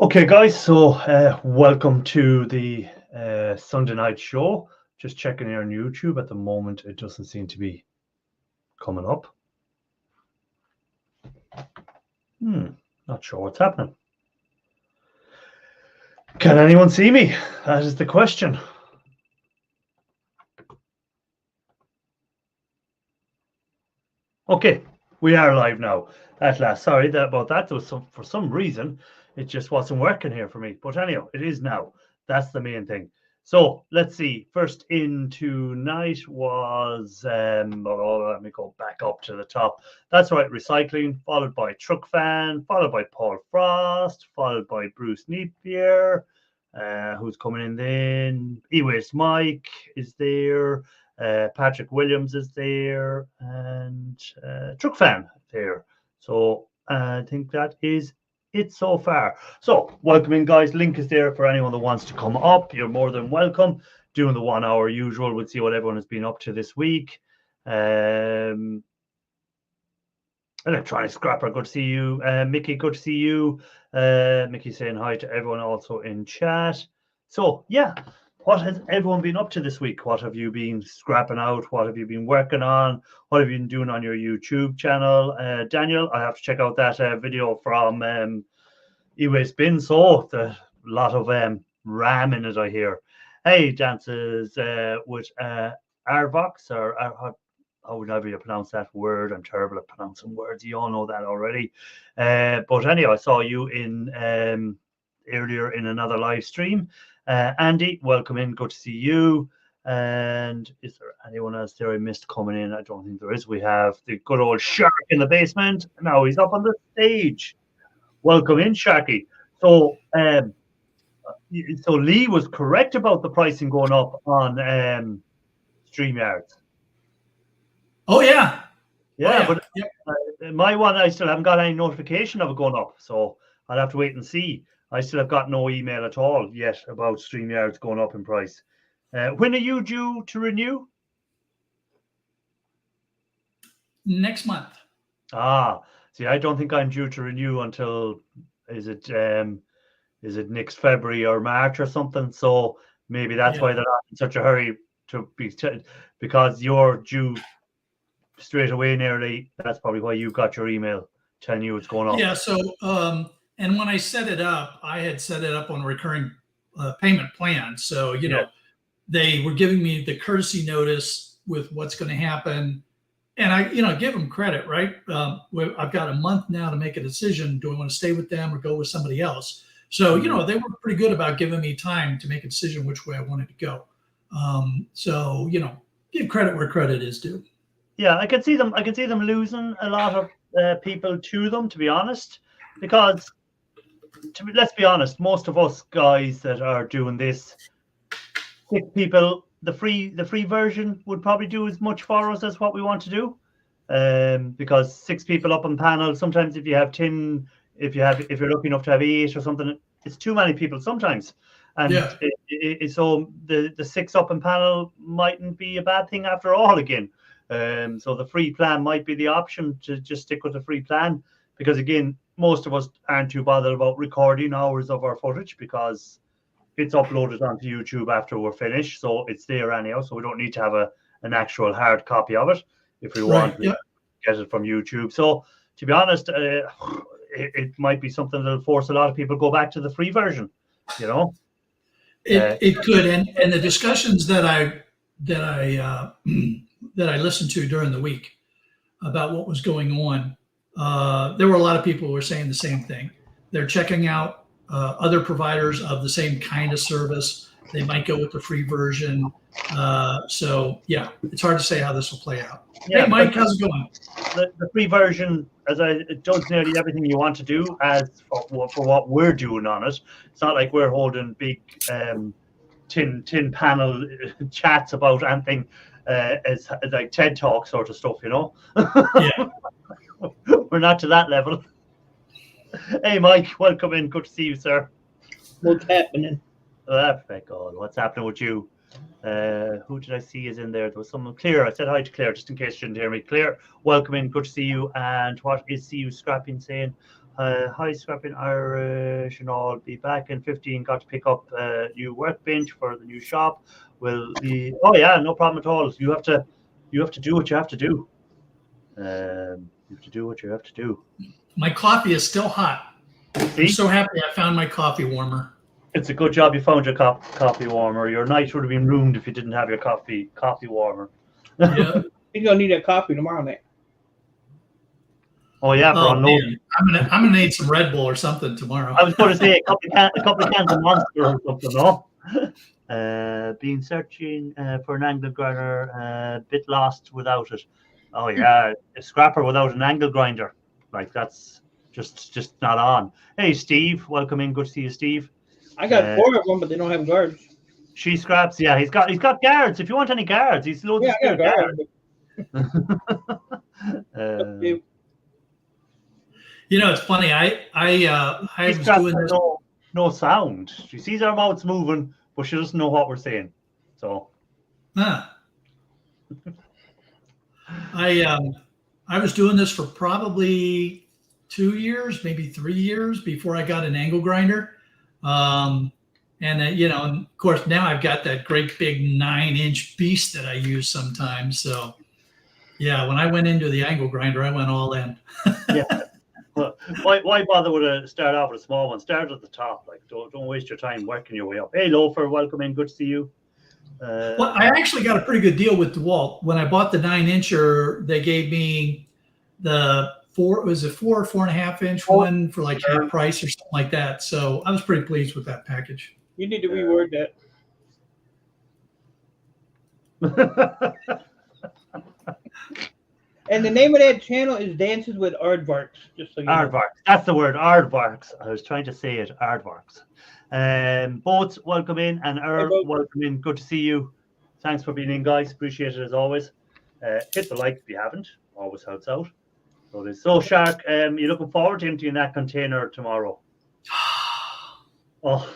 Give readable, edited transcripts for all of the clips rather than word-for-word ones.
Okay, guys, so welcome to the Sunday night show. Just checking here on YouTube. At the moment, it doesn't seem to be coming up. Not sure what's happening. Can anyone see me? That is the question. Okay, we are live now. At last. Sorry about that. There was for some reason it just wasn't working here for me. But anyhow, it is now. That's the main thing. So let's see. First in tonight was let me go back up to the top. That's right, recycling, followed by Truck Fan, followed by Paul Frost, followed by Bruce Neatbeer, who's coming in then. E-Waste Mike is there. Patrick Williams is there, and Truck Fan there. So I think that is it so far. So welcome in, guys. Link is there for anyone that wants to come up. You're more than welcome. Doing the 1 hour usual. We'll see what everyone has been up to this week. Electronic Scrapper, good to see you. Mickey, good to see you. Mickey saying hi to everyone also in chat. So yeah, what has everyone been up to this week? What have you been scrapping out? What have you been working on? What have you been doing on your YouTube channel? Daniel, I have to check out that video from E-Waste Bin. So a lot of RAM in it, I hear. Hey, dances with Arvox, or how would I pronounce that word? I'm terrible at pronouncing words. You all know that already. But anyway, I saw you in earlier in another live stream. Andy, welcome in. Good to see you. And is there anyone else there I missed coming in? I don't think there is. We have the good old Shark in the basement. Now he's up on the stage. Welcome in, Sharky. So Lee was correct about the pricing going up on StreamYard. Oh yeah. But my one, I still haven't got any notification of it going up, so I'll have to wait and see. I still have got no email at all yet about StreamYard going up in price. When are you due to renew? Next month. See, I don't think I'm due to renew until is it next February or March or something? So maybe that's why they're not in such a hurry to be because you're due straight away nearly. That's probably why you got your email telling you it's going up. Yeah. So and when I set it up, I had set it up on a recurring payment plan. So you know, they were giving me the courtesy notice with what's going to happen, and I give them credit, right? I've got a month now to make a decision. Do I want to stay with them or go with somebody else? So they were pretty good about giving me time to make a decision which way I wanted to go. So give credit where credit is due. Yeah, I can see them losing a lot of people to them, to be honest, because let's be honest, most of us guys that are doing this, 6 people, the free version would probably do as much for us as what we want to do, because 6 people up on panel. Sometimes if you have 10, if you're lucky enough to have 8 or something, it's too many people sometimes. And so the 6 up on panel mightn't be a bad thing after all again. So the free plan might be the option to just stick with the free plan, because again, most of us aren't too bothered about recording hours of our footage because it's uploaded onto YouTube after we're finished, so it's there anyhow. So we don't need to have an actual hard copy of it if we want to get it from YouTube. So to be honest, it might be something that'll force a lot of people to go back to the free version. It could, and the discussions that I listened to during the week about what was going on, there were a lot of people who were saying the same thing. They're checking out other providers of the same kind of service. They might go with the free version. So yeah, it's hard to say how this will play out. Hey, Mike, how's it going? The free version, it does nearly everything you want to do as for what we're doing on it. It's not like we're holding big tin panel chats about anything as like TED Talk sort of stuff, Yeah. We're not to that level. Hey, Mike, welcome in. Good to see you, sir. What's happening? What's happening with you? Who did I see is in there? There was someone. Claire. I said hi to Claire just in case you didn't hear me. Claire, welcome in. Good to see you. And what is See You Scrapping saying? Hi, Scrapping Irish and all. Be back in 15. Got to pick up a new workbench for the new shop. Will be. Oh yeah, no problem at all. You have to do what you have to do. You have to do what you have to do. My coffee is still hot. I'm See, so happy I found my coffee warmer. it's a good job you found your coffee warmer. Your night would have been ruined if you didn't have your coffee warmer. Yeah. He's gonna need that coffee tomorrow night. Oh yeah, for Oh, unloading. man. I'm gonna need some Red Bull or something tomorrow. I was going to say a couple of cans of Monster or something, no? Been searching for an angle grinder, bit lost without it. Oh yeah, a scrapper without an angle grinder, like that's just not on. Hey Steve, welcome in. Good to see you, Steve. I got 4 of them, but they don't have guards. She scraps. Yeah, he's got guards. If you want any guards, he's loads Yeah, I of got guards. guards. You know, it's funny. I She was scraps doing with this. no sound. She sees our mouths moving, but she doesn't know what we're saying. So. Huh. I was doing this for probably 2 years, maybe 3 years before I got an angle grinder. And of course now I've got that great big 9-inch beast that I use sometimes. So yeah, when I went into the angle grinder, I went all in. Yeah. Well, why bother with start off with a small one? Start at the top. Like don't waste your time working your way up. Hey Loafer, welcome in. Good to see you. Well, I actually got a pretty good deal with DeWalt. When I bought the 9-incher, they gave me the 4 or 4.5 inch one for like half price or something like that. So I was pretty pleased with that package. You need to reword that. And the name of that channel is Dances with Aardvarks. Just so you know. Aardvarks. That's the word. Aardvarks. I was trying to say it. Aardvarks. Boats, welcome in, and Earl, welcome in. Good to see you. Thanks for being in, guys. Appreciate it as always. Hit the like if you haven't. Always helps out. So Shark, you're looking forward to emptying that container tomorrow. Oh,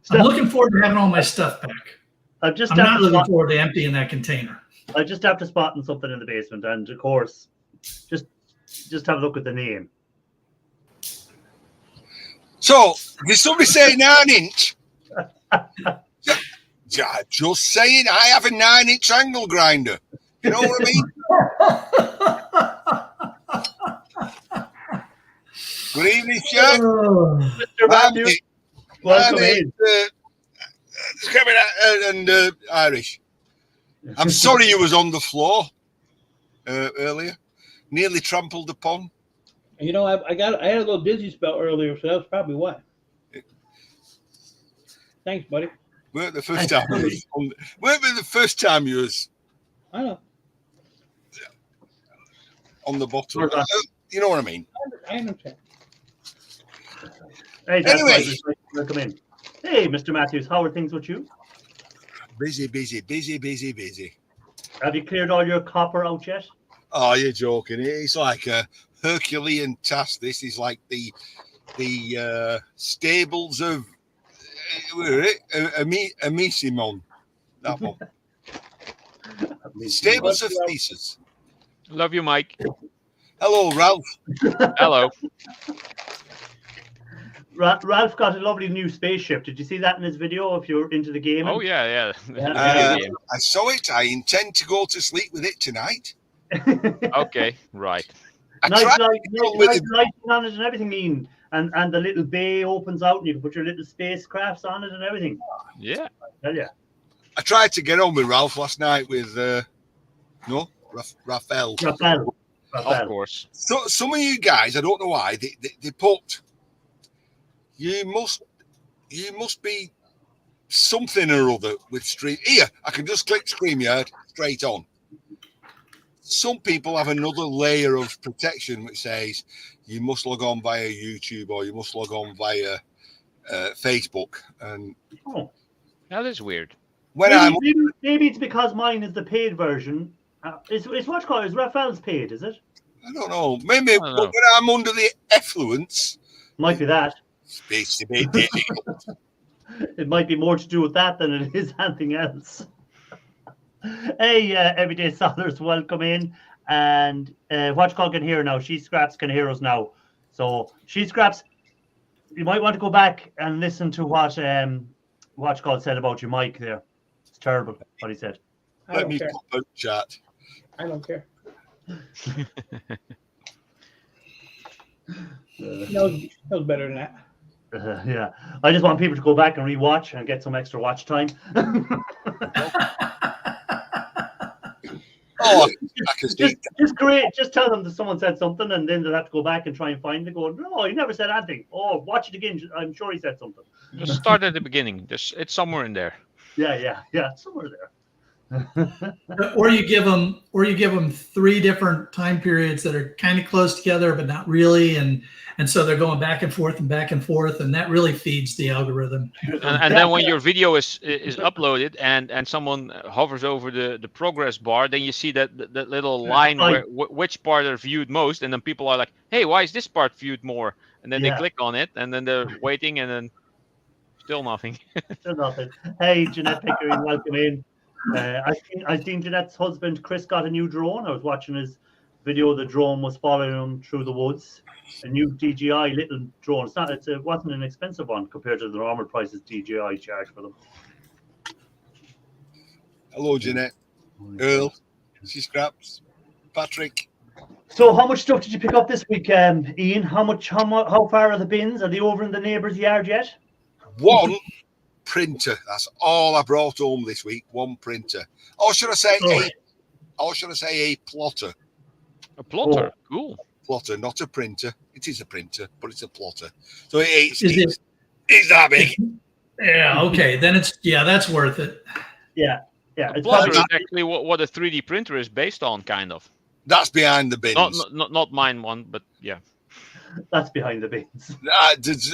I'm looking forward to having all my stuff back. I'm not looking forward to emptying that container. I just have to spot something in the basement, and of course, just have a look at the name. So, did somebody say 9-inch? Just saying, I have a 9-inch angle grinder. You know what I mean? Good evening, Shark. Mr. Matthews, welcome in. And Irish. I'm sorry you was on the floor earlier. Nearly trampled upon. You know, I had a little dizzy spell earlier, so that was probably why. Thanks, buddy. Weren't the first time you was on, weren't the first time you was I know. on the bottom. You know what I mean? I understand. Hey, Anyway. welcome in. Hey, Mr. Matthews, how are things with you? Busy. Have you cleared all your copper out yet? Oh, you're joking. It's like a Herculean task. This is like the stables of Amisimon. That one. Stables of Thesis. Love you, Mike. Hello, Ralph. Hello. Ralph got a lovely new spaceship. Did you see that in his video? If you're into the game, Oh yeah. I saw it. I intend to go to sleep with it tonight. Okay, right. nice tried lighting to go with lighting on it and everything, Ian. And the little bay opens out, and you can put your little spacecrafts on it and everything. Yeah. I tell you. I tried to get on with Ralph last night with Raphael. Raphael. Of course. So some of you guys, I don't know why, they put you must be something or other with Stream. Here, I can just click StreamYard straight on. Some people have another layer of protection which says you must log on via YouTube or you must log on via Facebook. And That is weird. when maybe it's because mine is the paid version. It's what's called is Raphael's paid, is it? I don't know, maybe don't know. when I'm under the effluence, Might be that. it's a bit difficult. It might be more to do with that than it is anything else. Hey, Everyday Solars, welcome in. And Watchcall can hear now. She Scraps can hear us now. So she scraps. You might want to go back and listen to what God said about you, Mike. There, it's terrible what he said. I Let don't me care. pop out chat. I don't care. That was better than that. Yeah, I just want people to go back and rewatch and get some extra watch time. Oh, I can see. just great. Just tell them that someone said something, and then they'll have to go back and try and find it. Go, no, he never said anything. Oh, watch it again. I'm sure he said something. Just start at the beginning. It's somewhere in there. Yeah, somewhere there. Or you give them 3 different time periods that are kind of close together, but not really, and so they're going back and forth, and that really feeds the algorithm. And then when your video is uploaded and someone hovers over the progress bar, then you see that little line where which part are viewed most, and then people are like, hey, why is this part viewed more? And then they click on it, and then they're waiting, and then still nothing. Still nothing. Hey, Jeanette Pickering, welcome in. I've seen Jeanette's husband Chris got a new drone. I was watching his video. The drone was following him through the woods. A new DJI little drone. It wasn't an expensive one compared to the normal prices DJI charge for them. Hello, Jeanette. Earl. She scraps. Patrick. So, how much stuff did you pick up this week, Ian? How far are the bins? Are they over in the neighbour's yard yet? One printer. That's all I brought home this week. One printer. Or should I say a plotter? A plotter. Cool. Plotter, not a printer. It is a printer, but it's a plotter. So it's that big. Yeah. Okay. Then that's worth it. Yeah. A plotter is actually what a 3D printer is based on, kind of. That's behind the bins. Not mine one, but yeah. That's behind the bins.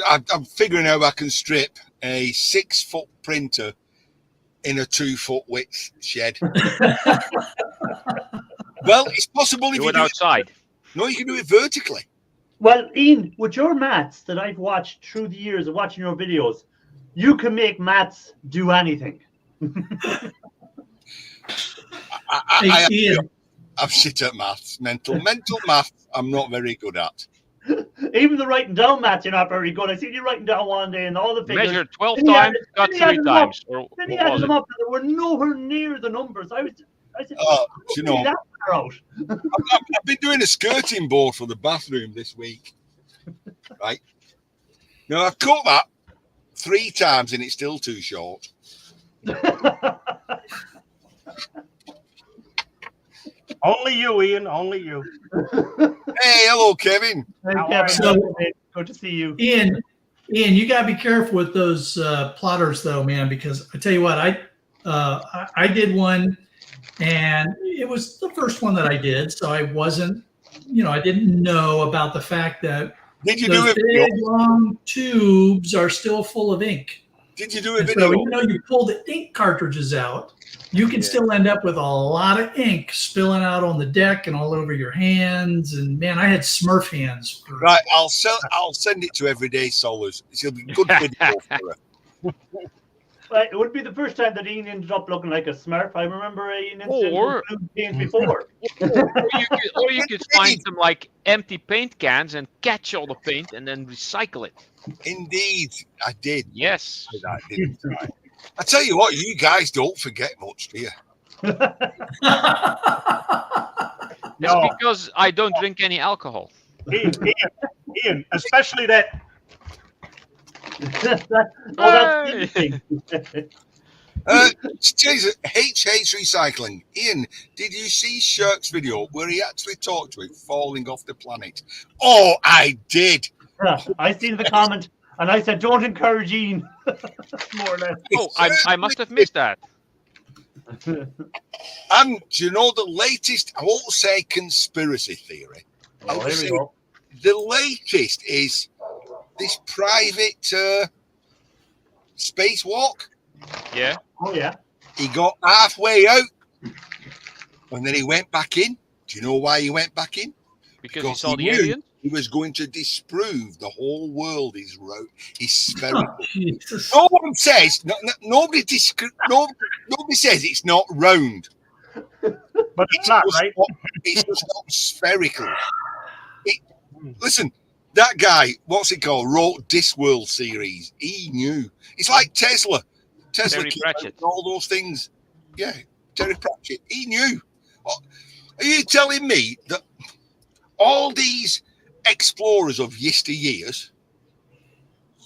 I'm figuring out I can strip a 6-foot printer in a 2-foot width shed. Well, it's possible if do it outside. No, you can do it vertically. Well, Ian, with your maths that I've watched through the years of watching your videos, you can make maths do anything. I'm shit at maths. Mental maths, I'm not very good at. Even the writing down maths, you're not very good. I seen you writing down one day and all the figures. Measure 12 times, got 3 times. Then he added them up, and they were nowhere near the numbers. I said, you know, that far out. I've been doing a skirting board for the bathroom this week. Right. Now, I've cut that 3 times and it's still too short. Only you, Ian. Only you. Hey, hello, Kevin. Hey, Kevin, good to see you. Ian, you gotta be careful with those plotters, though, man. Because I tell you what, I did one, and it was the first one that I did, so I wasn't, I didn't know about the fact that Did you those do it? big long tubes are still full of ink. Did you do a And video? so even though you pull the ink cartridges out, you can still end up with a lot of ink spilling out on the deck and all over your hands. And man, I had Smurf hands. Right, I'll send it to Everyday Solars. It'll be good video for her. It would be the first time that Ian ended up looking like a Smurf. I remember Ian Or- blue paint before. or you could find some like empty paint cans and catch all the paint and then recycle it. Indeed, I did. Yes. I did. I tell you what, you guys don't forget much, do you? It's because I don't drink any alcohol. Ian, especially that. That's interesting. Jesus, HH Recycling. Ian, did you see Shirk's video where he actually talked to it falling off the planet? Oh, I did. Yeah, I seen the comment and I said, don't encourage Ian. More or less. Oh, I must have missed that. And do you know the latest, I won't say conspiracy theory. Oh, here we go. The latest is this private spacewalk. Yeah. Oh, yeah. He got halfway out and then he went back in. Do you know why he went back in? Because he saw he the knew alien. He was going to disprove the whole world is spherical. Oh, Jesus. No one says, nobody says it's not round. But it's not, right? It's just not spherical. Listen, That guy, what's it called? Wrote Discworld series. He knew. It's like Tesla. Tesla Terry came out Pratchett. with all those things. Yeah, Terry Pratchett. He knew. Are you telling me that all these explorers of yesteryears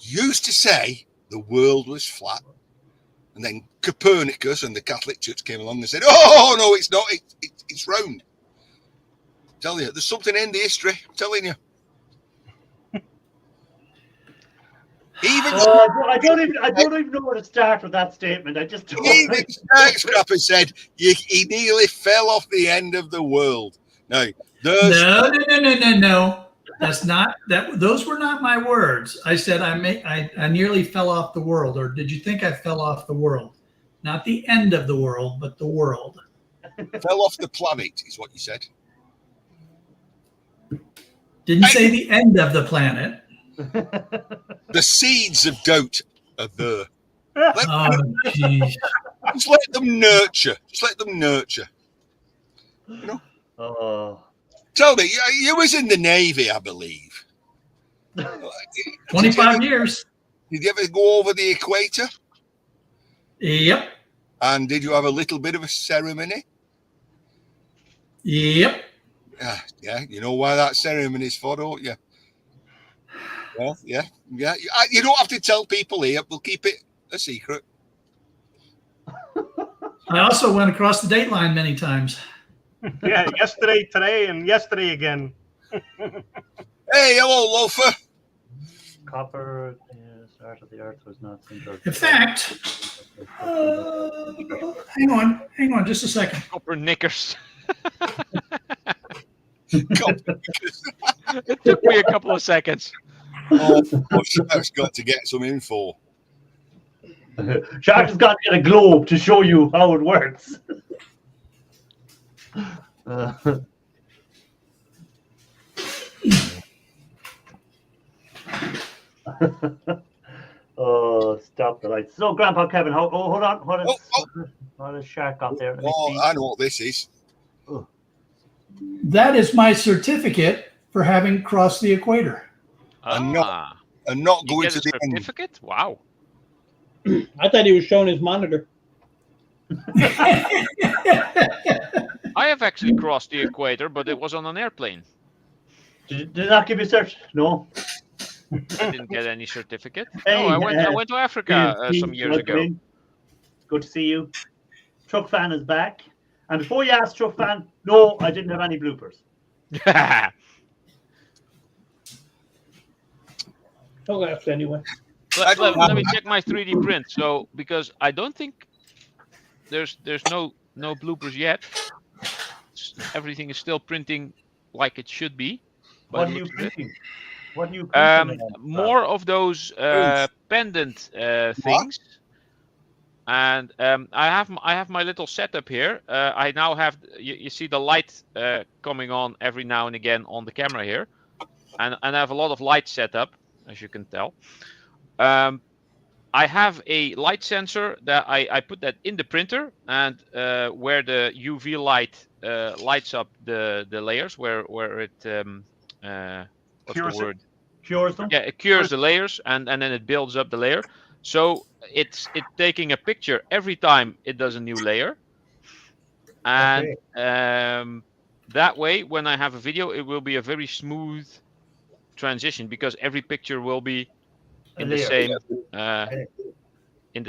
used to say the world was flat, and then Copernicus and the Catholic Church came along and said, "Oh no, it's not. It's round." I'm telling you, there's something in the history. I'm telling you. Even I don't even know where to start with that statement. I just don't. even Scrapper said he nearly fell off the end of the world. Now, there's No. That's not that. Those were not my words. I said I nearly fell off the world. Or did you think I fell off the world? Not the end of the world, but the world. fell off the planet, is what you said. Didn't say the end of the planet. The seeds of doubt are there. Oh, geez. Just let them nurture. Just let them nurture. Oh. Tell me, you was in the Navy, I believe. 25 years. Did you ever go over the equator? Yep. And did you have a little bit of a ceremony? Yep. Yeah, you know why that ceremony is for, don't you? Well, yeah. You don't have to tell people here. We'll keep it a secret. I also went across the date line many times. Yeah, yesterday, today, and yesterday again. Hey, hello, loafer. Copper, start of the Earth was not central. In fact, hang on just a second. Copper knickers. It took me a couple of seconds. Shark's got to get some info. Shark has got to get a globe to show you how it works. Oh, stop the lights. So, Grandpa Kevin, hold on. What has Shark got there? Let me see. I know what this is. That is my certificate for having crossed the equator. And not You going get to a the end. certificate? Wow. I thought he was showing his monitor. I have actually crossed the equator, but it was on an airplane. Did that give you a search? No. I didn't get any certificate. Hey, No, I went to Africa some years ago. Good to see you. Truck Fan is back. And before you ask Truck Fan, no, I didn't have any bloopers. No laughs anyway. Let me check my 3D print. So because I don't think there's no bloopers yet. Everything is still printing like it should be. What are you printing? What are you printing? More of those pendant things. And I have my little setup here. I now have you see the light coming on every now and again on the camera here, and I have a lot of light set up, as you can tell. I have a light sensor that I put that in the printer, and where the UV light lights up the layers, where it what's Cures the word? Cures them? Yeah, it cures the layers, and then it builds up the layer. So it's taking a picture every time it does a new layer, and that way, when I have a video, it will be a very smooth transition because every picture will be in the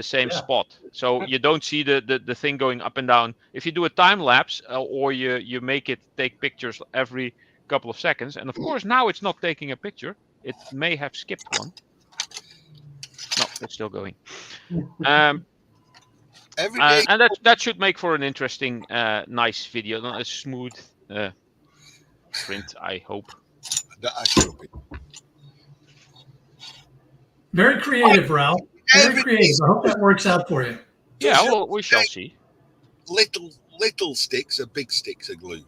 same spot. So you don't see the thing going up and down. If you do a time lapse or you make it take pictures every couple of seconds, and of course now it's not taking a picture. It may have skipped one. No, it's still going. Every day. And that should make for an interesting, nice video, not a smooth print, I hope. I should be. Very creative, Ralph. Very creative. I hope that works out for you. Yeah, well, we shall see. Little sticks are big sticks of glue.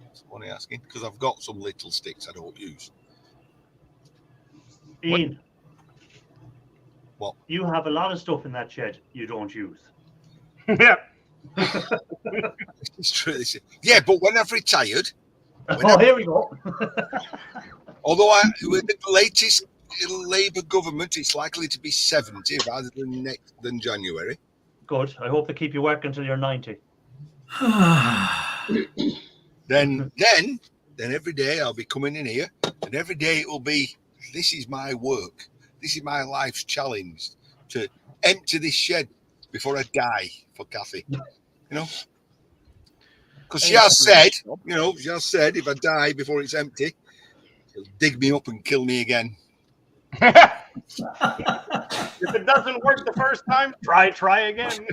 That's what I'm asking, because I've got some little sticks I don't use. Ian. What? You have a lot of stuff in that shed you don't use. Yeah. It's true. Yeah, but when I've retired, Oh, here we go. Although with the latest Labour government, it's likely to be 70 rather than January. Good. I hope they keep you working until you're 90. Then every day I'll be coming in here, and every day it will be, this is my work. This is my life's challenge, to empty this shed before I die for Kathy. You know? Because she has said, if I die before it's empty, she'll dig me up and kill me again. If it doesn't work the first time, try again.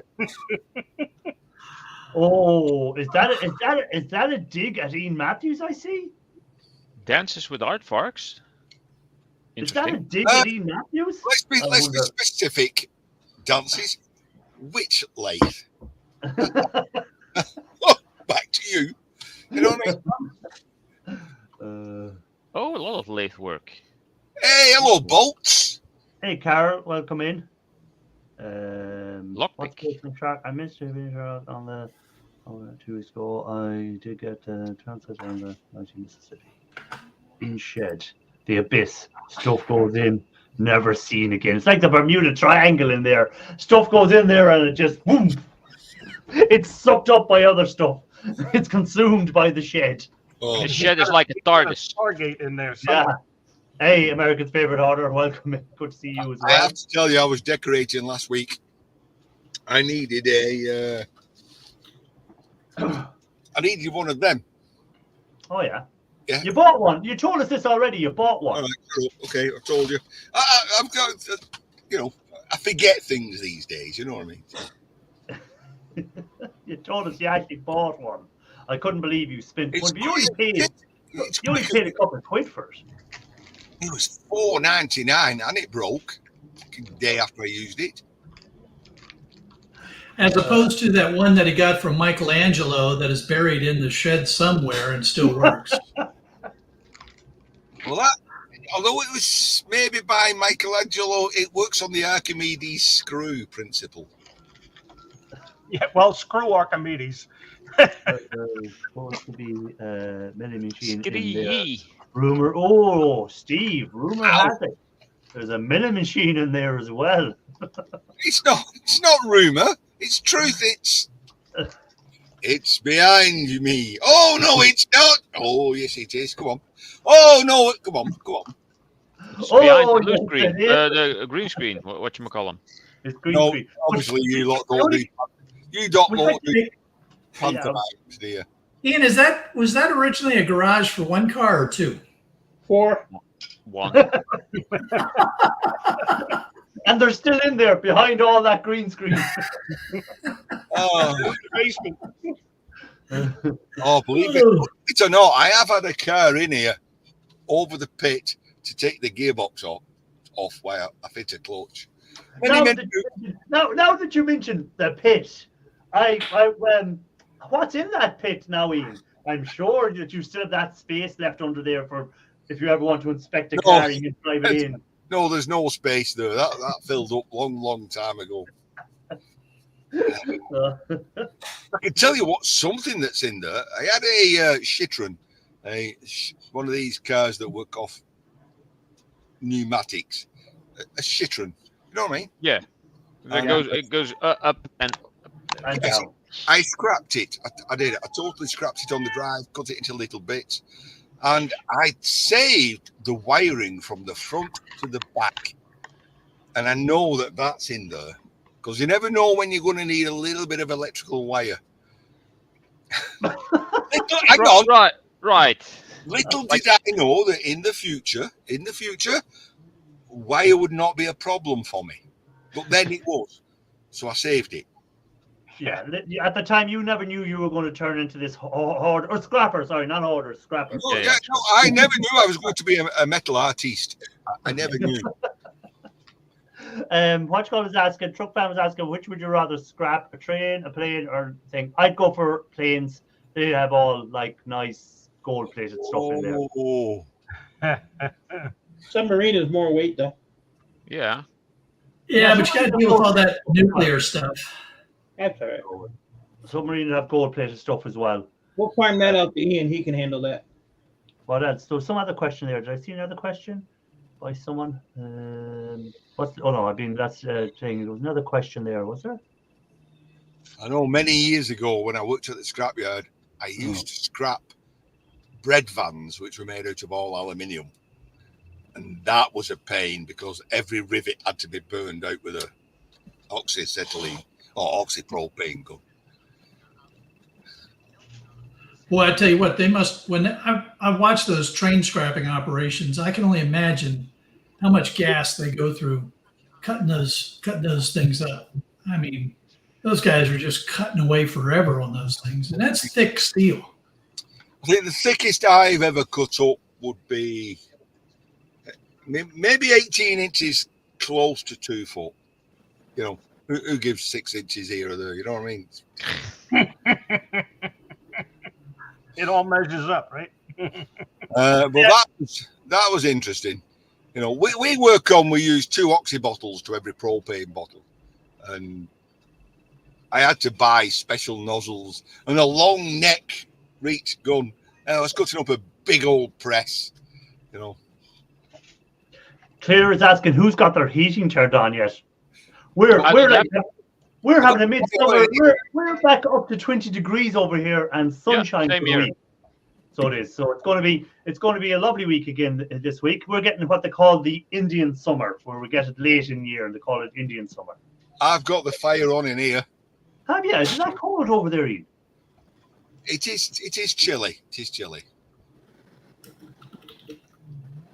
Oh, is that a dig at Ian Matthews? I see. Dances with Aardvarks. Is that a Interesting. dig at Ian Matthews? Let's be specific. Dances. Which lathe? Back to you. You know what I mean? Oh, a lot of lathe work. Hey, hello, bolts. Hey, Carol, welcome in. Lockpick. What's the track? I missed you on the 2 weeks ago. I did get transit on the 19 Mississippi. In shed, the abyss. Stuff goes in, never seen again. It's like the Bermuda Triangle in there. Stuff goes in there and it just boom. It's sucked up by other stuff. It's consumed by the shed. Oh, The shed is like a TARDIS. Stargate in there. Yeah. Somewhere. Hey, America's favorite order. Welcome in. Good to see you as I well. have to tell you, I was decorating last week. I needed one of them. Oh yeah. Yeah. You bought one. You told us this already. You bought All one. right, cool. Okay, I told you. I've got, I forget things these days. You know what I mean? You told us you actually bought one. I couldn't believe you spent It's one. But you only paid a couple of quid for it. It was $4.99 and it broke the day after I used it. As opposed to that one that he got from Michelangelo that is buried in the shed somewhere and still works. Well, although it was maybe by Michelangelo, it works on the Archimedes screw principle. Yeah, well, screw Archimedes. There's supposed to be a milling machine in there. Skiddy. Rumor. Oh, Steve. Rumor Ow. has it. There's a milling machine in there as well. It's not rumor. It's truth. It's behind me. Oh no, it's not. Oh yes, it is. Come on. Oh no, come on. It's behind the blue yes, screen, it is. the green screen. Whatchamacallum. It's green No, screen. obviously you lot don't do. You don't We want like to to- pantomime, do you? Ian, was that originally a garage for one car or two? 4. One. And they're still in there behind all that green screen. Oh, Basement. believe it or not, I have had a car in here over the pit to take the gearbox off while I fit a clutch. Now that you mentioned the pit, what's in that pit now, Ian? I'm sure that you still have that space left under there for if you ever want to inspect a No. car, you can drive it in. No, there's no space there. That filled up long time ago. I can tell you what, something that's in there. I had a Citroen, one of these cars that work off pneumatics. A Citroen. You know what I mean? Yeah. It goes up and And Yes. down. I scrapped it. I did. I totally scrapped it on the drive, cut it into little bits. And I saved the wiring from the front to the back. And I know that that's in there. Because you never know when you're going to need a little bit of electrical wire. Hang on. Right. Little did I know that in the future, wire would not be a problem for me. But then it was. So I saved it. Yeah, at the time you never knew you were going to turn into this hoarder or scrapper. Sorry, not hoarder, scrapper. No, Yeah. no, I never knew I was going to be a metal artist. I never knew. What you call is asking, Truck Fan was asking, which would you rather scrap, a train, a plane, or thing? I'd go for planes. They have all like nice gold-plated stuff in there. Oh, Submarine is more weight, though. Yeah. Yeah, but you got to deal with all that nuclear stuff. That's all right. Submarine have gold-plated stuff as well. We'll farm that out to Ian. He can handle that. What else? There was some other question there. Did I see another question by someone? That's saying there was another question there. Was there? I know many years ago when I worked at the scrapyard, I used to scrap bread vans, which were made out of all aluminium. And that was a pain because every rivet had to be burned out with a oxyacetylene or oxypropane gun. Well, I tell you what, they must, when I watch those train scrapping operations, I can only imagine how much gas they go through cutting those things up. I mean, those guys are just cutting away forever on those things. And that's thick steel. I think the thickest I've ever cut up would be maybe 18 inches, close to 2 foot. You know, who gives 6 inches here or there? You know what I mean? It all measures up, right? But that was interesting. You know, we use 2 oxy bottles to every propane bottle, and I had to buy special nozzles and a long neck reach gun. And I was cutting up a big old press, you know. Claire is asking who's got their heating turned on yet. We're having a midsummer. We're back up to 20 degrees over here and sunshine for the week. So it is. So it's going to be a lovely week again this week. We're getting what they call the Indian summer, where we get it late in the year and they call it Indian summer. I've got the fire on in here. Have you? Is that cold over there, Ian? It is chilly. It is chilly.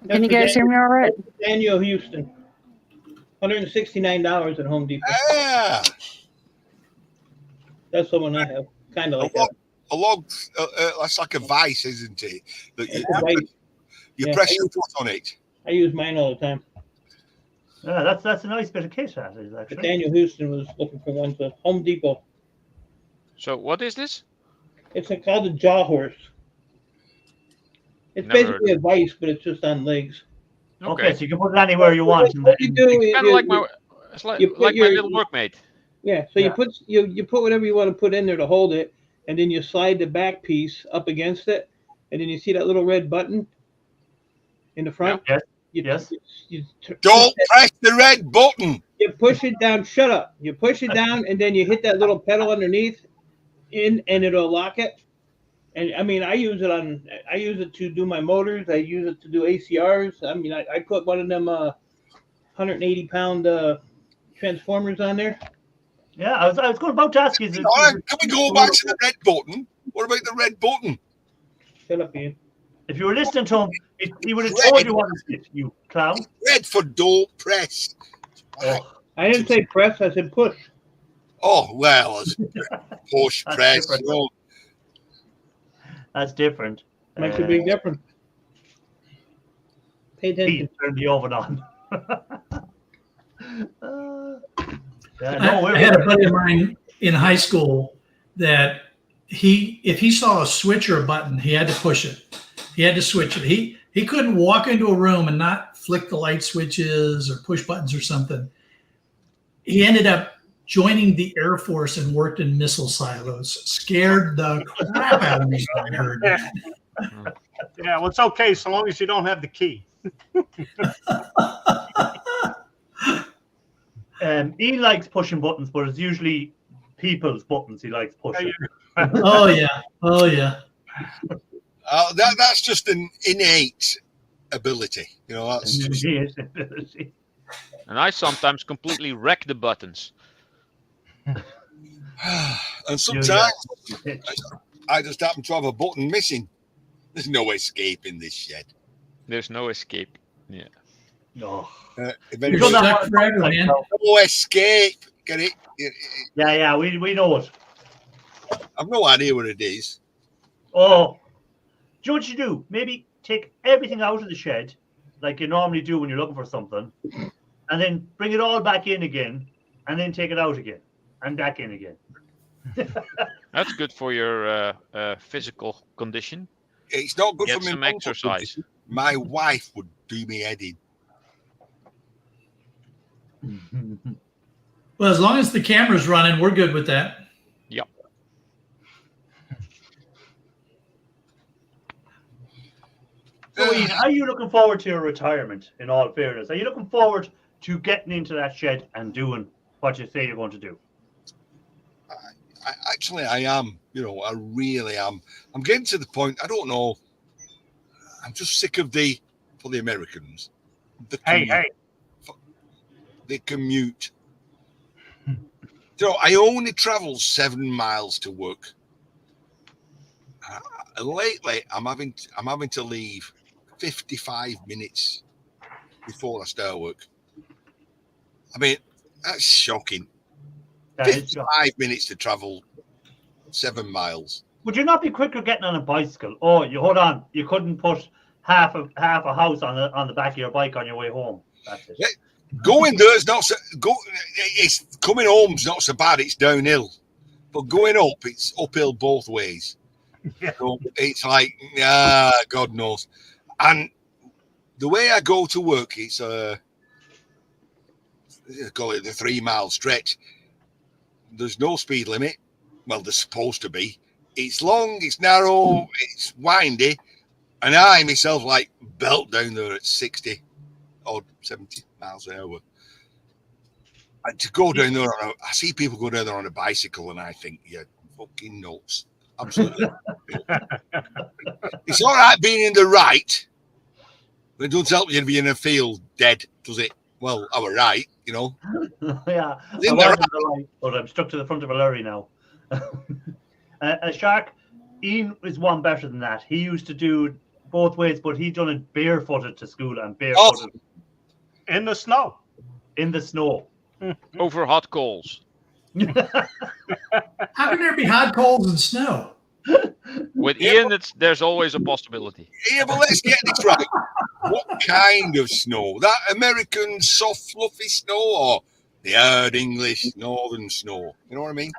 Can you guys hear me all right? Daniel Houston. $169 at Home Depot. Ah, That's the one I have. Kind of like that. a log. That's like a vice, isn't it? That you Yeah. press your foot on it. I use mine all the time. Yeah, that's a nice bit of kit, that is But actually. Daniel Houston was looking for one to Home Depot. So what is this? It's called a jaw horse. It's Never basically a vice, but it's just on legs. Okay, so you can put it anywhere you want. What you do is Kind of like it's like you put my your- little workmate. Yeah, so you put whatever you want to put in there to hold it, and then you slide the back piece up against it, and then you see that little red button in the front. Yes. You, Yes. You Don't press the red button. You push it down. Shut up. You push it down, and then you hit that little pedal underneath, and it'll lock it. And I mean, I use it to do my motors. I use it to do ACRs. I mean, I put one of them 180-pound transformers on there. Yeah, I was about to ask you. Can we go back to the red button? What about the red button? Shut up, Ian. If you were listening to him, he would have told you what it is, you clown. Red for don't press. Oh, I didn't say press. I said push. Oh well, it's push That's press. different. You know. that's different. Makes a big difference. Pay He attention. turned the oven on. I had a buddy of mine in high school that if he saw a switch or a button, he had to push it. He had to switch it. He couldn't walk into a room and not flick the light switches or push buttons or something. He ended up joining the Air Force and worked in missile silos. Scared the crap out of me when I heard that. Yeah, well, it's okay so long as you don't have the key. He likes pushing buttons, but it's usually people's buttons he likes pushing. Oh yeah. Oh yeah. That's just an innate ability. You know, that's just, And I sometimes completely wreck the buttons. and sometimes I just happen to have a button missing. There's no escape in this shed. There's no escape. Yeah. No. You're done that stuck one forever, like man. that. No escape. Get it? Yeah, we know it. I've no idea what it is. Oh, do you know what you do? Maybe take everything out of the shed, like you normally do when you're looking for something, and then bring it all back in again, and then take it out again, and back in again. That's good for your physical condition. It's not good Get for me. some exercise. My wife would do me head in. Well, as long as the camera's running, we're good with that. Yep. Ian, are you looking forward to your retirement? In all fairness, are you looking forward to getting into that shed and doing what you say you're going to do? I am. You know, I really am. I'm getting to the point. I don't know. I'm just sick of for the Americans. The commute. So I only travel 7 miles to work. Lately, I'm having to leave 55 minutes before I start work. I mean, that's shocking. That is 55 minutes to travel 7 miles. Would you not be quicker getting on a bicycle? Oh, you hold on. You couldn't put half a house on the back of your bike on your way home. That's it. Yeah. Going there is not so it's coming home's not so bad, it's downhill. But going up, it's uphill both ways. Yeah. So it's like, God knows. And the way I go to work, it's call it the 3 mile stretch. There's no speed limit. Well, there's supposed to be. It's long, it's narrow, it's windy, and I myself like belt down there at 60 or 70 miles an hour. And to go down there, I see people go down there on a bicycle, and I think, you're fucking nuts. Absolutely. It's all right being in the right, but it doesn't help you to be in a field dead, does it? Well, I was right, you know. Yeah, In I the was right. in the right, but I'm stuck to the front of a lorry now. Shark, Ian is one better than that. He used to do both ways, but he done it barefooted to school and barefooted In the snow. in the snow. Over hot coals. How can there be hot coals and snow? With Ian, there's always a possibility. Yeah, but let's get this right. What kind of snow? That American soft, fluffy snow, or the hard English northern snow? You know what I mean?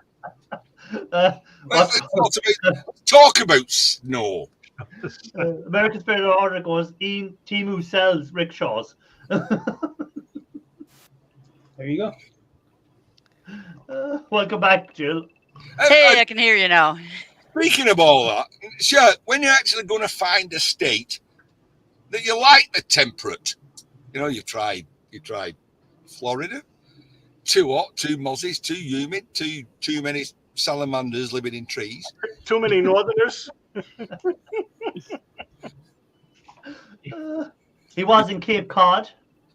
Let's talk about snow. American Spirit of Order goes, Ian, Timu sells rickshaws. There you go. Welcome back, Jill. Hey, I can hear you now. Speaking of all that, sure, when you're actually going to find a state that you like the temperate, you know, you tried Florida, too hot, too mozzies, too humid, too many salamanders living in trees. Too many northerners. He was in Cape Cod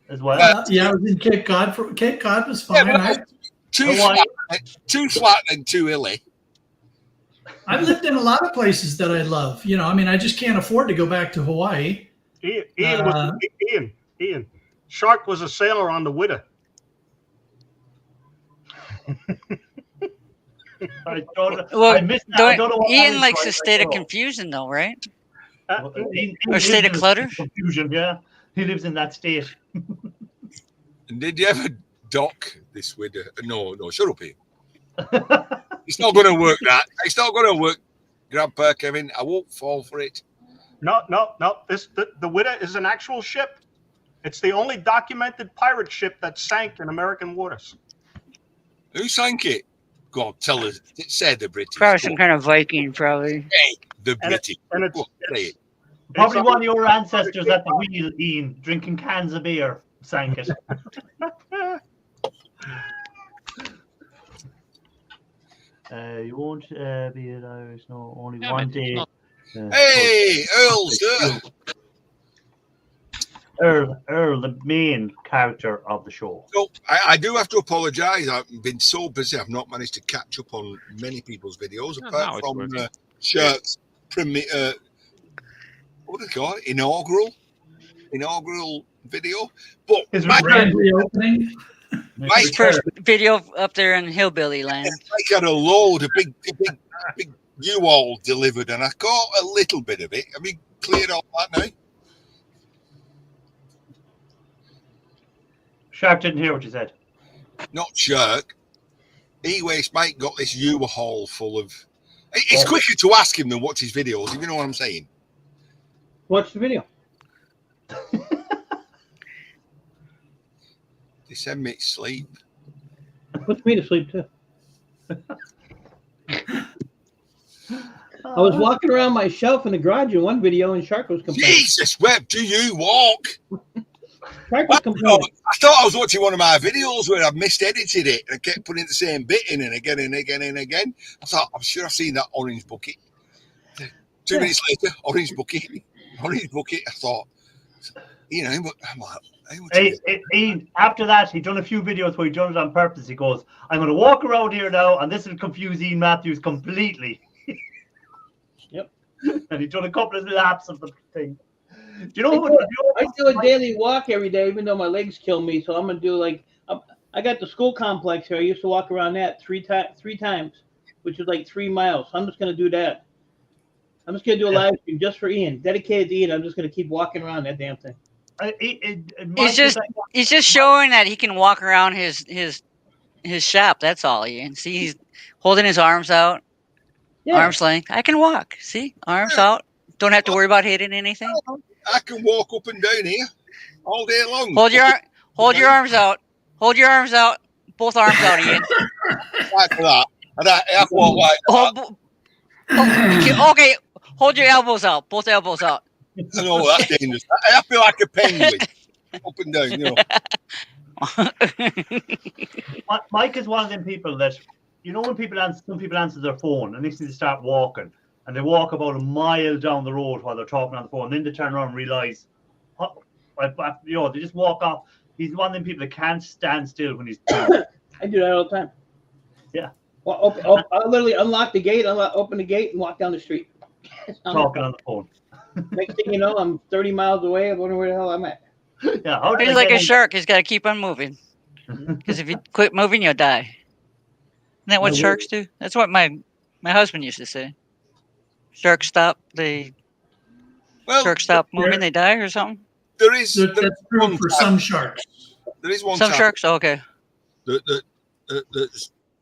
as well. Yeah, I was in Cape Cod. Cape Cod was fine. Yeah, too flat and too hilly. I've lived in a lot of places that I love. You know, I mean, I just can't afford to go back to Hawaii. Ian. Shark was a sailor on the Witter. I don't know what Ian that likes is, a right? state of confusion, though, right? Ian Or state of lives in clutter? Confusion, yeah. He lives in that state. And did you ever dock this winter? No, shut up, Ian. It's not going to work, that. It's not going to work, Grandpa Kevin. I won't fall for it. No. The Witter is an actual ship. It's the only documented pirate ship that sank in American waters. Who sank it? Go on, tell us. Say the British. Probably some kind of Viking, probably. Hey, the British. And it's, Go on, say it. Probably one of your ancestors at the wheel, Ian, drinking cans of beer, sank it. You won't be an Irish, no, only Yeah, one but it's day. not- Hey, Earl, sir. Earl, the main character of the show. So I do have to apologise. I've been so busy. I've not managed to catch up on many people's videos, No, apart it's from working. Shirk's what do they call it? Inaugural video. But His my Grand reopening. Mike First video up there in Hillbilly Land. had a load, a big U-Haul delivered, and I caught a little bit of it. Have you cleared all that now? Shark didn't hear what you said. Not Shirk. Anyways, Mike got this U-Haul full of. It's quicker to ask him than watch his videos, if you know what I'm saying. Watch the video. They send me to sleep. Puts me to sleep too. I was walking around my shelf in the garage in one video, and Shark was complaining. Jesus, Webb, do you walk? Shark was complaining. I thought I was watching one of my videos where I misedited it and kept putting the same bit in and again and again and again. I thought, I'm sure I've seen that orange bucket. 2 minutes later, orange bucket. I thought, you know, but I'm like, He after that, he done a few videos where he done it on purpose. He goes, I'm going to walk around here now, and this will confuse Ian Matthews completely. Yep. And he done a couple of laps of the thing. Do you know what? I do a daily walk every day, even though my legs kill me. So I'm gonna do like I got the school complex here. I used to walk around that three times, which is like 3 miles. So I'm just gonna do that. I'm just gonna do a live stream just for Ian, dedicated to Ian. I'm just gonna keep walking around that damn thing. He's just showing that he can walk around his shop. That's all. Ian. See, he's holding his arms out, arms length. I can walk. See, arms out. Don't have to worry about hitting anything. I can walk up and down here all day long. Hold your arms out. Hold your arms out. Both arms out, Ian. Like that. And I have to walk like that. Okay. Hold your elbows out. Both elbows out. I know that's dangerous. I feel like a penguin, up and down. You know. Mike is one of them people that, you know, when some people answer their phone and next thing they start walking, and they walk about a mile down the road while they're talking on the phone. Then they turn around and realize, you know, they just walk off. He's one of them people that can't stand still when he's doing. I do that all the time. Yeah. Well, I'll literally unlock the gate, open the gate, and walk down the street. Talking on the phone. Next thing you know, I'm 30 miles away. I wonder where the hell I'm at. Yeah. He's like a shark. He's got to keep on moving. Because if you quit moving, you'll die. Isn't that what sharks do? That's what my husband used to say. Sharks stop. Sharks stop moving. They die or something. That's true for some sharks. There is one. Some sharks. Oh, okay. That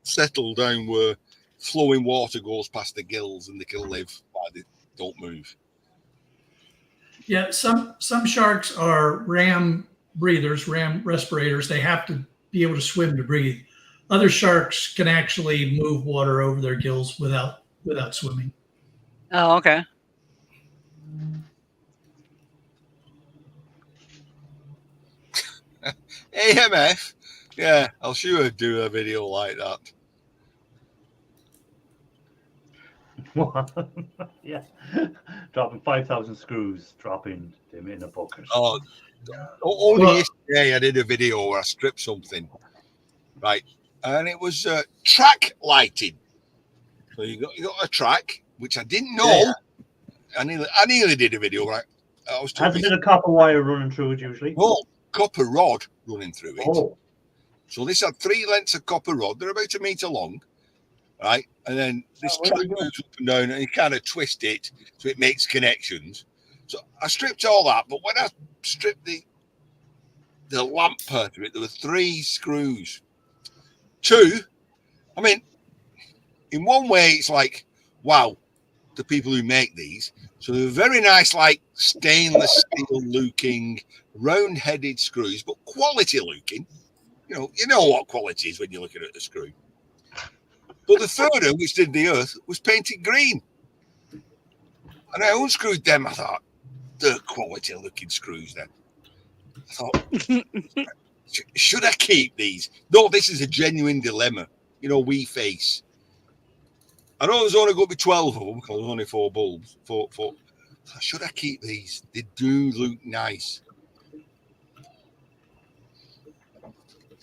settle down where flowing water goes past the gills and they can live. They don't move. Yeah, some sharks are ram breathers, ram respirators. They have to be able to swim to breathe. Other sharks can actually move water over their gills without swimming. Oh, okay. AMF, yeah, I'll sure do a video like that. Yeah, dropping 5,000 screws, dropping them in a bucket. Oh, only yesterday I did a video where I stripped something, right, and it was track lighting. So you got a track, which I didn't know. Yeah. I nearly did a video, right? I was has a bit of copper wire running through it usually. Oh, copper rod running through it. Oh. So this had 3 lengths of copper rod. They're about 1 meter long, right? And then this track moves up and down, and you kind of twist it so it makes connections. So I stripped all that, but when I stripped the lamp part of it, there were 3 screws. 2, I mean, in one way, it's like, wow, the people who make these. So they're very nice, like stainless steel looking, round-headed screws, but quality looking. You know what quality is when you're looking at the screw. But the third one, which did the earth, was painted green. And I unscrewed them. I thought, they're quality looking screws then. I thought, should I keep these? No, this is a genuine dilemma. You know, we face. I know there's only going to be 12 of them because there's only 4 bulbs. Four. Should I keep these? They do look nice.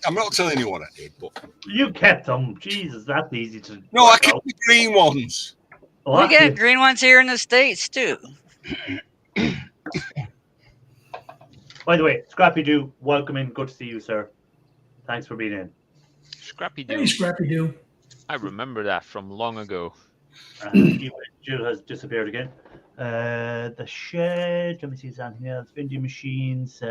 I'm not telling you what I did, but you kept them. Jesus, that's easy to. No, I kept the green ones. We got green ones here in the States too. By the way, Scrappy Doo, welcome in. Good to see you, sir. Thanks for being in. Scrappy Doo. Hey, Scrappy Doo. I remember that from long ago. Jill has disappeared again. The shed. Let me see something else. Vending machines.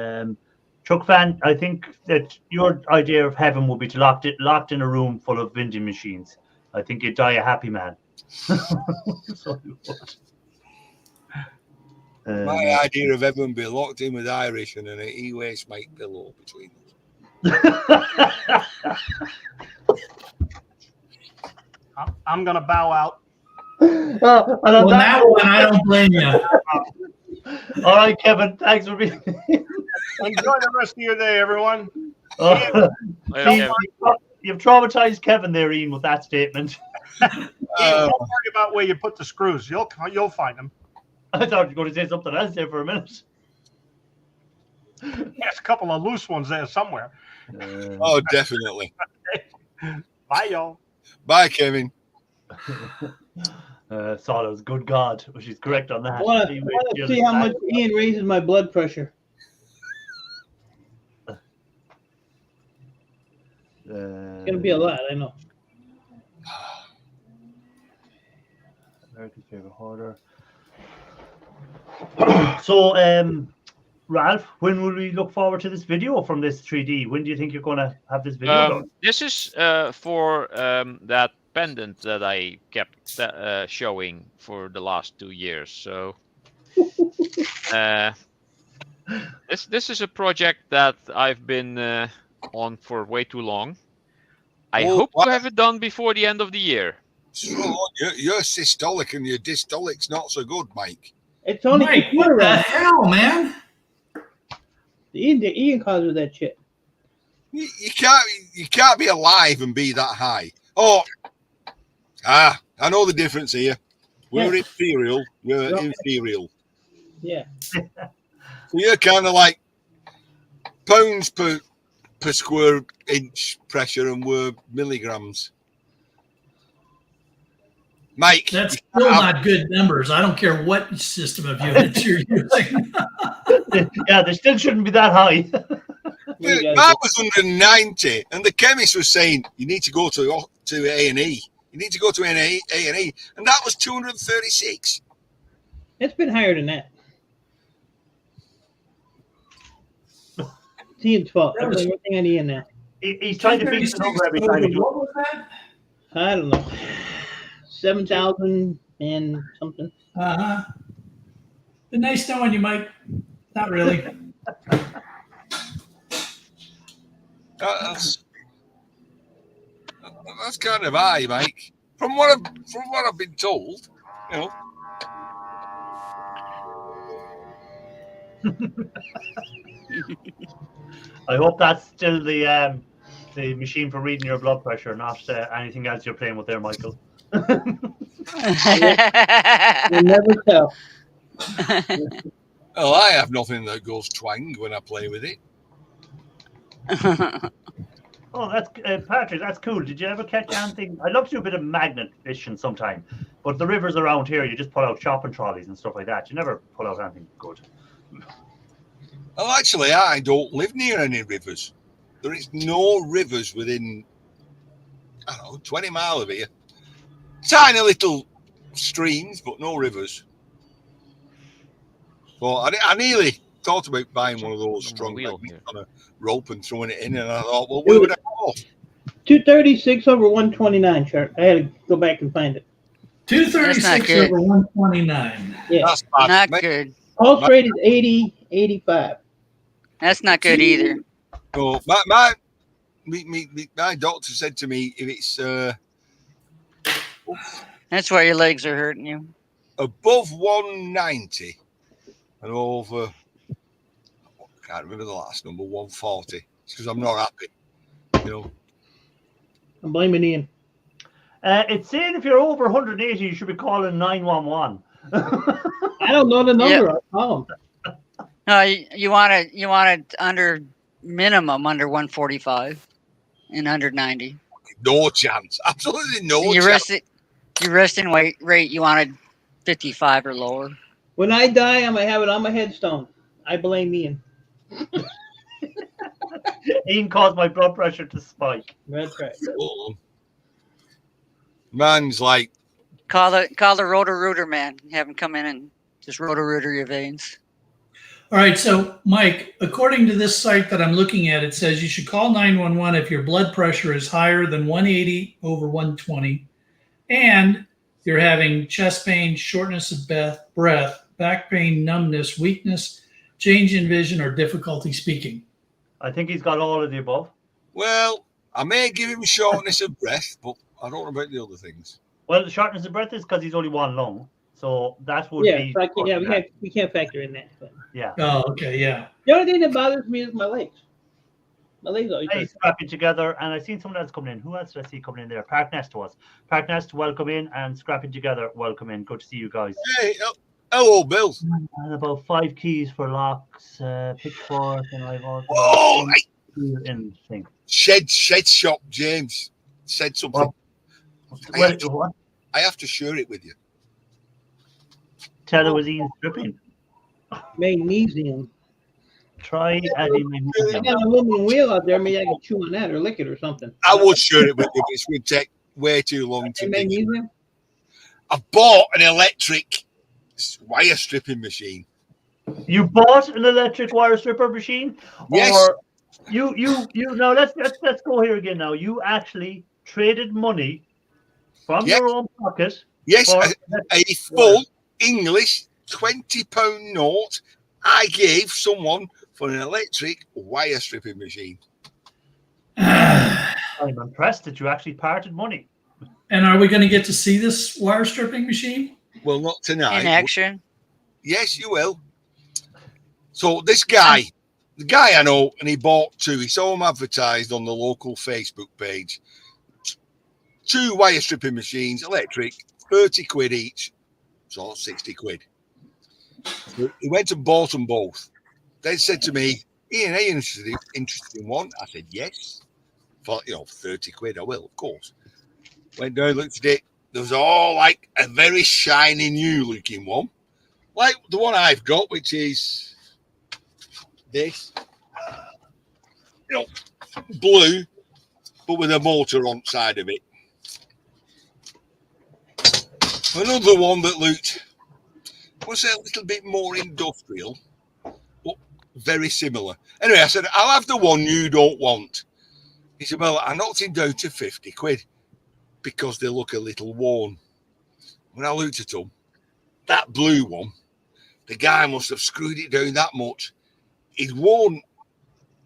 Chuck Fan, I think that your idea of heaven would be to locked in a room full of vending machines. I think you'd die a happy man. So you would. My idea of heaven would be locked in with Irish and an e-waste make pillow between them. I'm going to bow out. And on On that that note- one, I don't blame you. all right, Kevin. Thanks for being. Enjoy the rest of your day, everyone. Later, Kevin. You've traumatized Kevin there, Ian, with that statement. Ian, don't worry about where you put the screws. You'll find them. I thought you were going to say something else there for a minute. There's a couple of loose ones there somewhere. Oh, definitely. Bye, y'all. Bye, Kevin. Solos, good God, well, she's correct on that. I want to see how much Ian raises my blood pressure. It's gonna be a lot, I know. America's favorite hoarder. So, Ralph, when will we look forward to this video from this 3D? When do you think you're going to have this video done? This is for that pendant that I kept showing for the last 2 years. So this is a project that I've been on for way too long. I hope to have it done before the end of the year. So, you're systolic and your dystolic's not so good, Mike. It's only Mike, what the hell, man? Ian causes that shit. You can't be alive and be that high. Oh, I know the difference here. We're imperial. You're inferior. Yeah. So you're kind of like pounds per square inch pressure, and we're milligrams. Mike, That's still not good numbers. I don't care what system of units you're using. Yeah, they still shouldn't be that high. mine was 190, and the chemist was saying you need to go to A&E. You need to go to A&E, and that was 236. It's been higher than that. It's Ian's fault. I blame everything on Ian now. He's trying to fix the number every time. He What was that? I don't know. 7,000 and something. Uh-huh. Been nice knowing you, Mike. Not really. That's kind of high, Mike. From what I've been told, you know. I hope that's still the machine for reading your blood pressure, not anything else you're playing with there, Michael. You'll never tell. Oh, I have nothing that goes twang when I play with it. Oh, that's Patrick. That's cool. Did you ever catch anything? I'd love to do a bit of magnet fishing sometime, but the rivers around here, you just pull out shopping trolleys and stuff like that. You never pull out anything good. Well, actually, I don't live near any rivers. There is no rivers within, 20 miles of here. Tiny little streams, but no rivers. Well, I nearly thought about buying one of those strong magnets on a rope and throwing it in, and I thought, well, where would I go? 236 over 129, Shark. I had to go back and find it. 236 over 129. Yeah. That's bad. Not Mate, good. Pulse rate is 80, 85. That's not good either. So my doctor said to me, if it's That's why your legs are hurting you. above 190 and over, I can't remember the last number, 140. It's because I'm not happy, you know. I'm blaming Ian. It's saying if you're over 180, you should be calling 911. I don't know the number. I'll call him. No, you want it under minimum under 145 and under 90. No chance. Absolutely no Your chance. resting weight rate you wanted 55 or lower. When I die, I'm going to have it on my headstone. I blame Ian. Ian caused my blood pressure to spike. That's right. Man's like, Call the Roto-Rooter man. Have him come in and just Roto-Rooter your veins. All right, so Mike, according to this site that I'm looking at, it says you should call 911 if your blood pressure is higher than 180 over 120, and you're having chest pain, shortness of breath, back pain, numbness, weakness, change in vision, or difficulty speaking. I think he's got all of the above. well, I may give him shortness of breath, but I don't know about the other things. Well, the shortness of breath is because he's only one lung, so that would Yeah, be. so we can't factor in that. But Yeah. Oh, okay, yeah. the only thing that bothers me is my legs. My legs always Hey, hurt. scrapping together, and I seen someone else coming in. Who else did I see coming in there? Park Nest was. Park Nest, welcome in, and scrapping together, welcome in. Good to see you guys. Hey, hello, Bill. And about 5 keys for locks, pitchfork, and I've also Oh, in thing. Shed shop, James said something. What? I have to share it with you. Tell her was Ian stripping. Magnesium. Try adding I magnesium. got an aluminum wheel out there. Maybe I can chew on that or lick it or something. I would share it with you, but it would take way too long Hey, to do. magnesium. I bought an electric wire stripping machine. You bought an electric wire stripper machine? Yes. Or you now let's go here again now. You actually traded money from Yes. your own pocket. Yes, for a full English £20 note I gave someone for an electric wire stripping machine. I'm impressed that you actually parted money. And are we going to get to see this wire stripping machine? Well, not tonight. In action. Yes, you will. So this guy, the guy I know, and he bought two. He saw them advertised on the local Facebook page. 2 wire stripping machines, electric, 30 quid each. So 60 quid. So he went and bought them both. They said to me, Ian, are you interested in one? I said, yes. Thought, 30 quid, I will, of course. Went down, looked at it. There was all like a very shiny new looking one. Like the one I've got, which is this. Blue, but with a motor on the side of it. Another one that looked, was a little bit more industrial, but very similar. Anyway, I said, I'll have the one you don't want. He said, well, I knocked him down to 50 quid because they look a little worn. When I looked at them, that blue one, the guy must have screwed it down that much. He'd won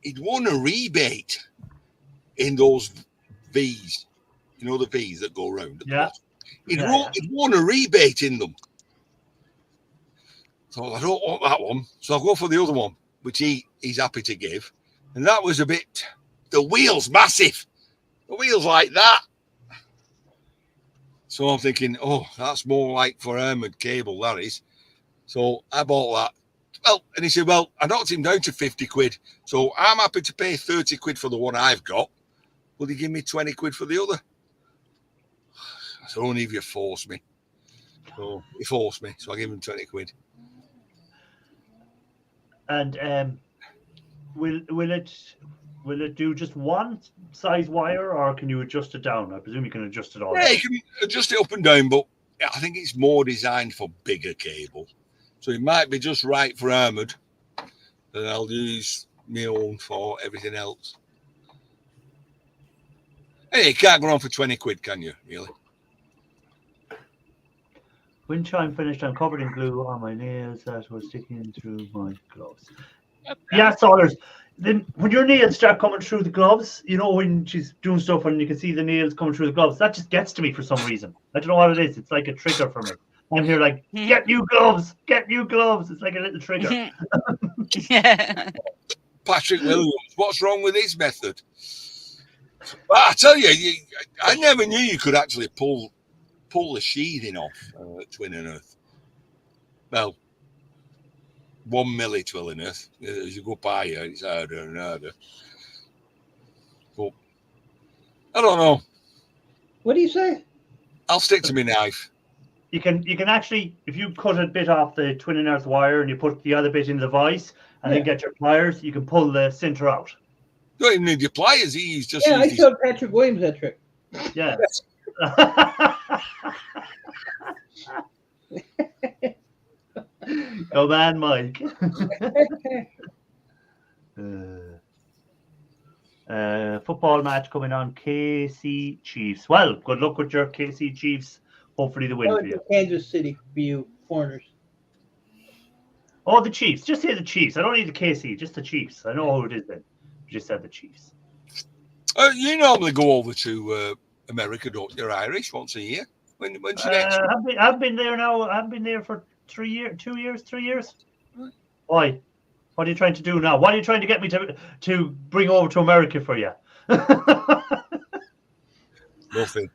a rebate in those V's. You know the V's that go round at the bottom. He'd won a rebate in them. So I don't want that one. So I'll go for the other one, which he's happy to give. And that was a bit, the wheel's massive. The wheel's like that. So I'm thinking, oh, that's more like for armoured cable, that is. So I bought that. Well, and he said, well, I knocked him down to 50 quid. So I'm happy to pay 30 quid for the one I've got. Will he give me 20 quid for the other? I said, only if you force me. So he forced me. So I gave him 20 quid. And will it do just one size wire, or can you adjust it down? I presume you can adjust it all. Yeah, you can adjust it up and down, but I think it's more designed for bigger cable. So it might be just right for armoured. Then I'll use my own for everything else. Hey, you can't go on for 20 quid, can you, really? Wind chime finished. I'm covered in glue on my nails that was sticking through my gloves. Yeah, Saunders. Then when your nails start coming through the gloves, when she's doing stuff and you can see the nails coming through the gloves, that just gets to me for some reason. I don't know what it is. It's like a trigger for me. I'm here like, get new gloves, get new gloves. It's like a little trigger. Patrick Williams, what's wrong with his method? Well, I tell you, I never knew you could actually pull the sheathing off Twin and Earth. Well, 1 milli Twin and Earth. As you go by here, it's harder and harder. But I don't know. What do you say? I'll stick to my knife. You can actually, if you cut a bit off the Twin and Earth wire and you put the other bit in the vise and then get your pliers, you can pull the center out. You don't even need your pliers. He's just I showed Patrick Williams that trick. Yeah. Go man, Mike. Football match coming on. KC Chiefs. Well, good luck with your KC Chiefs. Hopefully the win for you. Kansas City for you foreigners. Oh, the Chiefs. Just say the Chiefs. I don't need the KC. Just the Chiefs. I know who it is then. You just said the Chiefs. You normally go over to America, don't you? You're Irish once a year. When's your next? I've been there now. I've been there for 3 years, 2 years, 3 years. Why? What are you trying to do now? What are you trying to get me to bring over to America for you? Nothing.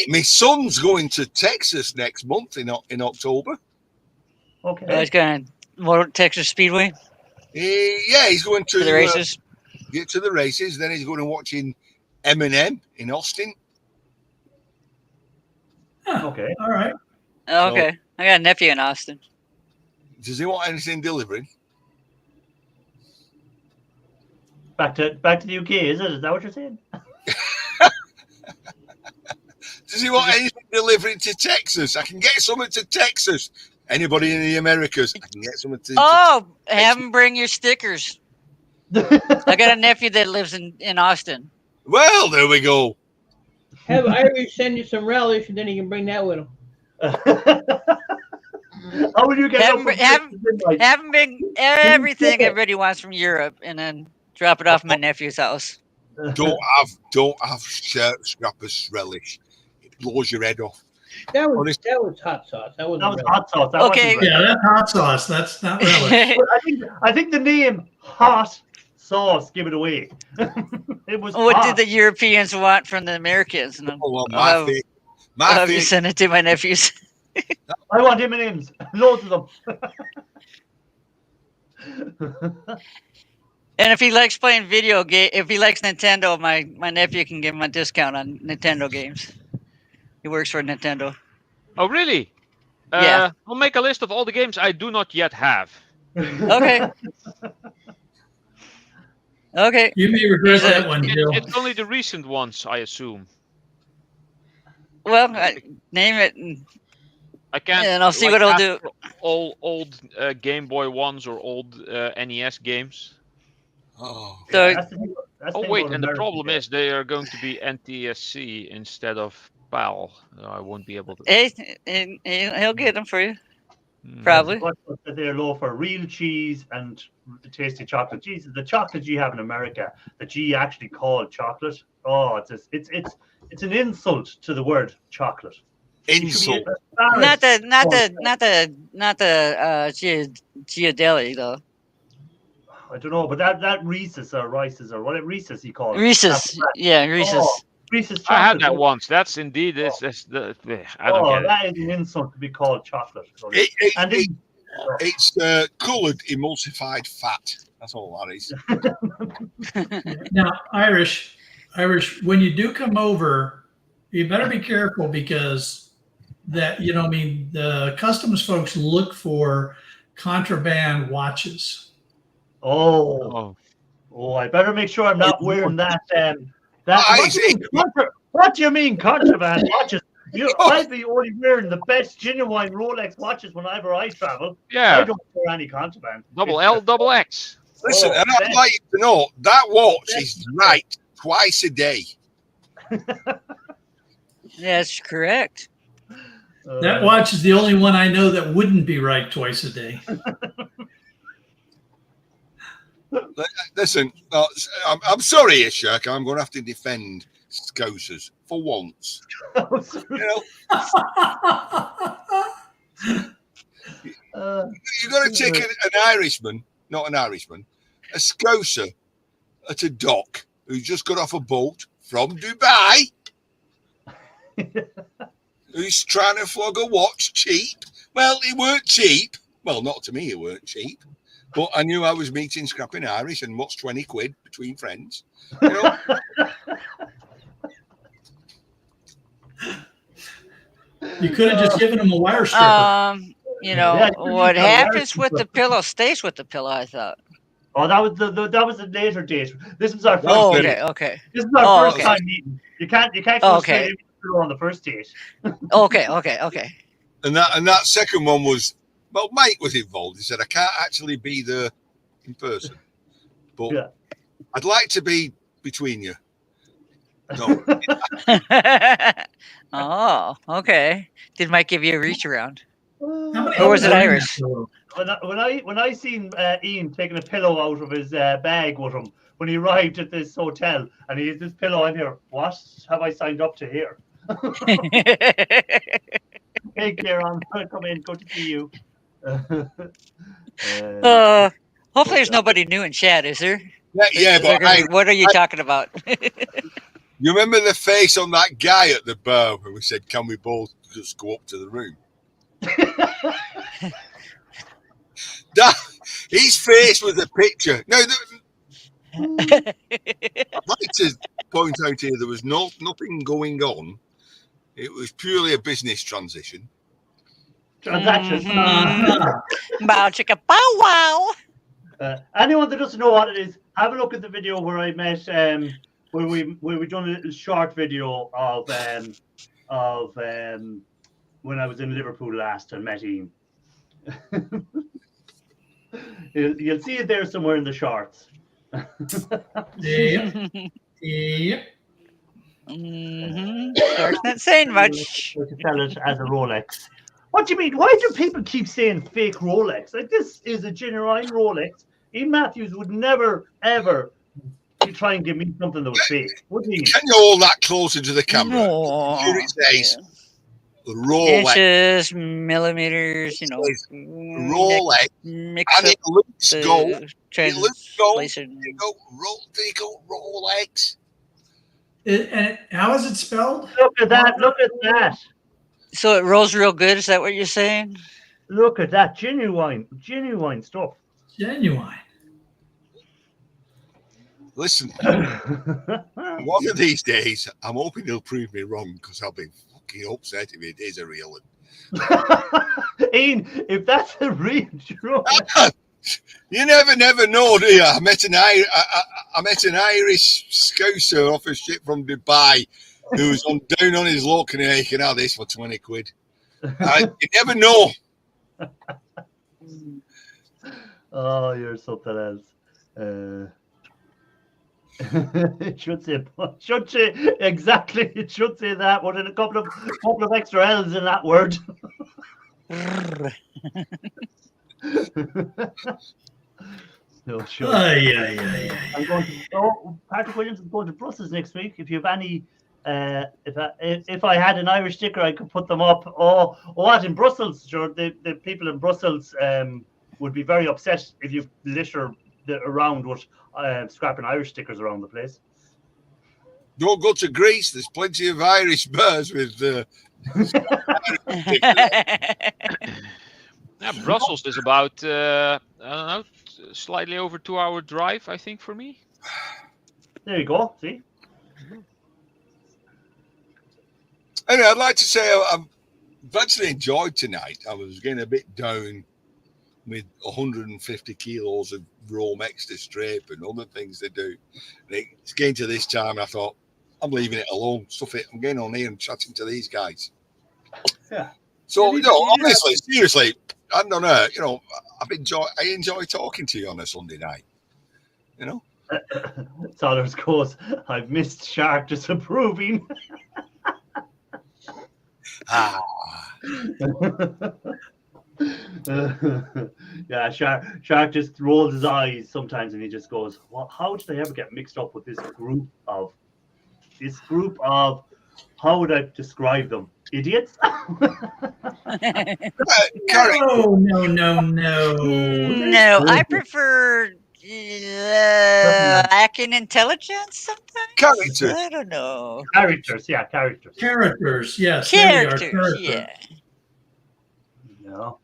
My son's going to Texas next month in October. Okay. He's going to Texas Speedway He's going to for the races. Get to the races. Then he's going to watching Eminem in Austin. Okay. All right. Okay. I got a nephew in Austin. Does he want anything delivering? Back to the UK, is it? Is that what you're saying? Does he want anything delivering to Texas? I can get something to Texas. Anybody in the Americas? I can get something to. Oh, have him bring your stickers. I got a nephew that lives in Austin. Well, there we go. Have Irish send you some relish, and then you can bring that with him. How will you get Have up him, from have, Texas midnight? have him bring everything everybody wants from Europe, and then drop it off at my nephew's house. Don't have scrappers relish. It blows your head off. That was hot sauce. That was hot sauce. That Okay. wasn't Yeah, that's hot sauce. That's not relish. But I think the name hot sauce give it away. It was What hot. did the Europeans want from the Americans? And Oh, well, I'll have you my send it to my nephews. I want M&Ms. Loads of them. And if he likes playing video game, if he likes Nintendo, my nephew can give him a discount on Nintendo games. He works for Nintendo. Oh, really? Yeah. I'll make a list of all the games I do not yet have. Okay. Okay. You may regret that one, Jill. It's only the recent ones, I assume. Well, name it. I can't. And I'll see like, what I'll ask do. for all old Game Boy ones or old NES games. Oh, So That's the thing Oh about wait, and the American problem games. is they are going to be NTSC instead of PAL. I won't be able to. hey, he'll get them for you. Hmm. Probably. What they're low for real cheese and tasty chocolate. Jesus, the chocolate you have in America that you actually call chocolate. Oh, it's an insult to the word chocolate. insult. Not the Ghirardelli though. I don't know, but that Reese's or Rice's or what Reese's he called. Reese's, yeah, Reese's. Oh, Reese's chocolate. I had that once. That's indeed this. I don't get it. That is an insult to be called chocolate. And then- It's coloured emulsified fat. That's all that is. Now, Irish, when you do come over, you better be careful because the customs folks look for contraband watches. Oh, I better make sure I'm not wearing that. What do you mean contraband watches? I'd be only wearing the best genuine Rolex watches whenever I travel. I Yeah, don't wear any contraband. double L, double X. Listen, Oh, and I'd thanks. like you to know that watch is right twice a day. That's correct. That watch is the only one I know that wouldn't be right twice a day. Listen, I'm sorry, Ishak. I'm going to have to defend Scousers for once. You know, you've got to take an Irishman, not an Irishman, a Scouser at a dock who's just got off a boat from Dubai, who's trying to flog a watch cheap. Well, it weren't cheap. Well, not to me, it weren't cheap. But I knew I was meeting Scrapping Irish, and what's 20 quid between friends? You know? You could have just given him a wire stripper. Yeah, What you happens can with use the pillow stays with the pillow. I thought. Oh, that was a later date. This was our first Oh, date. okay. This is our first okay. time meeting. You can't Oh, go okay. straight into on the first date. Okay. And that second one was, well, Mike was involved. He said, I can't actually be there in person, but Yeah. I'd like to be between you. No, Oh, okay. Did Mike give you a reach around? How many Or was holes it are in Irish? that pillow? When I seen Ian taking a pillow out of his bag with him when he arrived at this hotel, and he had this pillow in here. What have I signed up to here? Hey, Kieran, come in. Good to see you. Hopefully there's nobody new in chat, is there? Yeah, They're but gonna be, what are you talking about? you remember the face on that guy at the bar when we said, "Can we both just go up to the room?" His face was a picture. No, I'd like to point out here there was nothing going on. It was purely a business transition. Transaction. Bow chicka bow wow. Anyone that doesn't know what it is, have a look at the video where I met, where we done a little short video of when I was in Liverpool last and met Ian. You'll see it there somewhere in the shorts. Yep. Yep. Sorry's not saying much. To sell it as a Rolex. What do you mean? Why do people keep saying fake Rolex? Like, this is a genuine Rolex. Ian Matthews would never, ever try and give me something that was fake. What do you mean? Can you hold that closer to the camera? No. Here it says Rolex. Inches, millimeters, you know. Rolex. Mix And up it looks the gold. It looks gold. translation. There you go, Rolex. And how is it spelled? Look at that. Look at that. So it rolls real good. Is that what you're saying? Look at that. Genuine stuff. Genuine. Listen, one of these days, I'm hoping he'll prove me wrong because I'll be fucking upset if it is a real one. Ian, if that's a real joke. You never know, do you? I met an Irish scouser off a ship from Dubai who was down on his luck and he can have this for 20 quid. You never know. Oh, you're something else. It should say exactly. It should say that, but in a couple of extra L's in that word. No, sure. I'm going to. Patrick Williams is going to Brussels next week. If you have any, if I had an Irish sticker, I could put them up. Oh, what in Brussels? Sure, the people in Brussels would be very upset if you litter around with scrapping Irish stickers around the place. Don't go to Greece. There's plenty of Irish bars with. Yeah, Brussels is about I don't know, slightly over 2-hour drive, I think, for me. There you go. See. Anyway, I'd like to say I've actually enjoyed tonight. I was getting a bit down with 150 kilos of Rome extra strip and other things they do. And it's getting to this time, and I thought, I'm leaving it alone. Stuff it. I'm getting on here and chatting to these guys. Yeah. So, honestly, seriously, I don't know. I enjoy talking to you on a Sunday night. Saunders goes, I've missed Shark disapproving. Yeah, Shark just rolls his eyes sometimes and he just goes, well, how did they ever get mixed up with this group of how would I describe them? Idiots? No, I prefer lacking intelligence sometimes. Characters. I don't know. Characters, yes. Characters, yeah. No.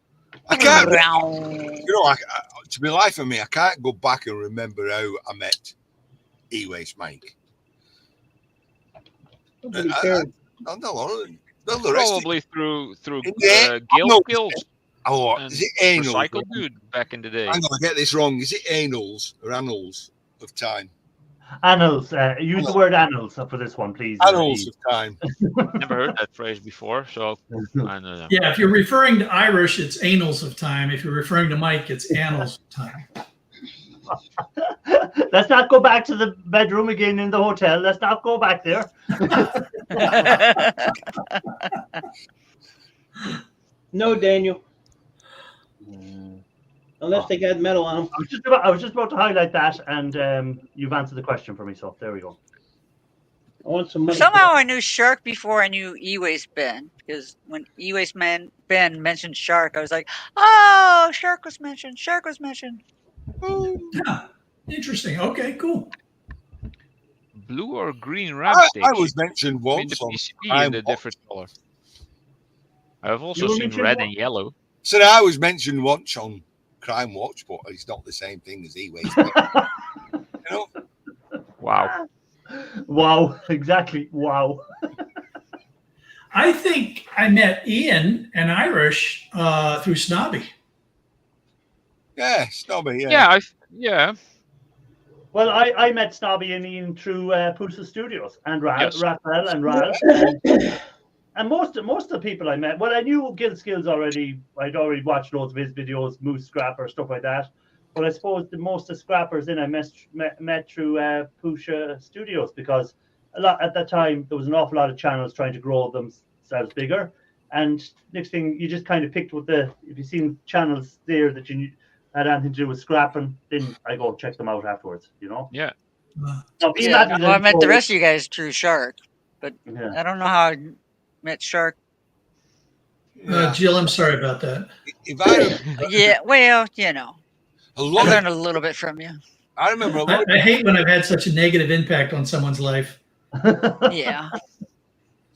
I can't. To be life of me, I can't go back and remember how I met E-Waste Mike. Nobody cared. Probably through Yeah, Guild Oh, and is it Annals? Recycle Dude back in the day. I'm gonna get this wrong. Is it Annals or Annals of Time? Annals. Use the word annals for this one, please. Annals of Time. Never heard that phrase before, so I don't know. Yeah, if you're referring to Irish, it's annals of time. If you're referring to Mike, it's annals of time. Let's not go back to the bedroom again in the hotel. Let's not go back there. No, Daniel. Unless they got metal on them. I was just about to highlight that, and you've answered the question for me. So there we go. I want some money. Somehow I knew Shark before I knew E-Waste Ben, because when E-Waste Ben mentioned Shark, I was like, oh, Shark was mentioned. Shark was mentioned. Yeah. Interesting. Okay, cool. Blue or green ramp I station? was mentioned I mean, once the on PCB in Crime the Watch. different color. I've also were seen mentioned red what? and yellow. So I was mentioned once on Crime Watch, but it's not the same thing as E-Waste. You know? Wow. Wow, exactly. Wow. I think I met Ian and Irish through Snobby. Yeah, Snobby, Yeah. Well, I met Snobby and Ian through Pusa Studios and Yes. Raphael and Ralph. And most of the people I met, well, I knew Gil Skills already. I'd already watched loads of his videos, Moose Scrapper, stuff like that. But I suppose the most of scrappers I met through Pusha Studios, because a lot at that time there was an awful lot of channels trying to grow themselves bigger. And next thing, you just kind of picked with if you've seen channels there that you had anything to do with scrapping, then I go check them out afterwards, you know? Yeah. Now, Ian Yeah, Matthews well, I and met the Joe- rest of you guys through Shark. Yeah. I don't know how I met Shark. Jill, I'm sorry about that. If I remember, Yeah, well, you know, a I lot learned of, a little bit from you. I remember a lot I hate when I've had such a negative impact on someone's life. Yeah.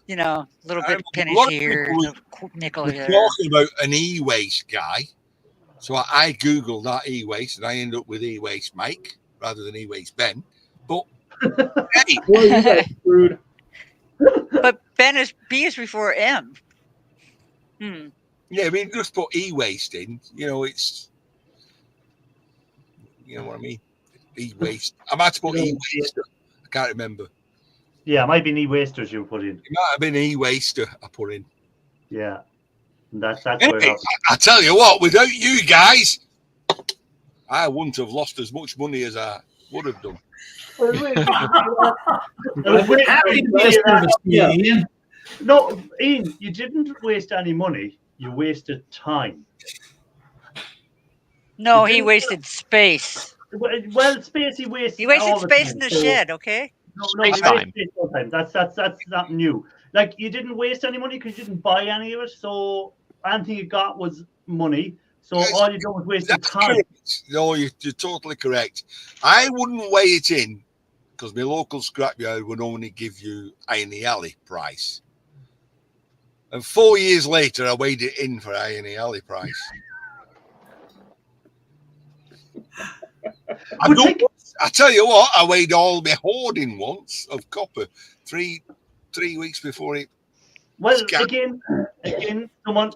You know, a little I bit remember a pennies lot of here, people a nickel we're here. talking about an e-waste guy. So I googled that e-waste and I end up with e-waste Mike rather than e-waste Ben. But hey, Boy, you got screwed. But B is before M. yeah, I mean just put e-waste in, it's what I mean. E-waste. I might have put e-waste. I can't remember. Yeah, it might be e-wasters you put in. It might have been e-waster I put in. Yeah. That's where Anyway, I tell you what, without you guys, I wouldn't have lost as much money as I would have done. Happy to be of service to you, Ian. No, Ian, you didn't waste any money. You wasted time. No, You he didn't- wasted space. Well, space he wasted. He wasted all the space time, in the so- shed, okay? No, Space you time. wasted space all the time. That's not new. Like, you didn't waste any money because you didn't buy any of it. So anything you got was money. So Yes, all you done was wasted That's time. correct. No, you're totally correct. I wouldn't weigh it in because my local scrapyard would only give you Irony Alley price. And 4 years later, I weighed it in for Irony Alley price. I tell you what, I weighed all my hoarding once of copper 3 weeks before it. Well, Scam. again,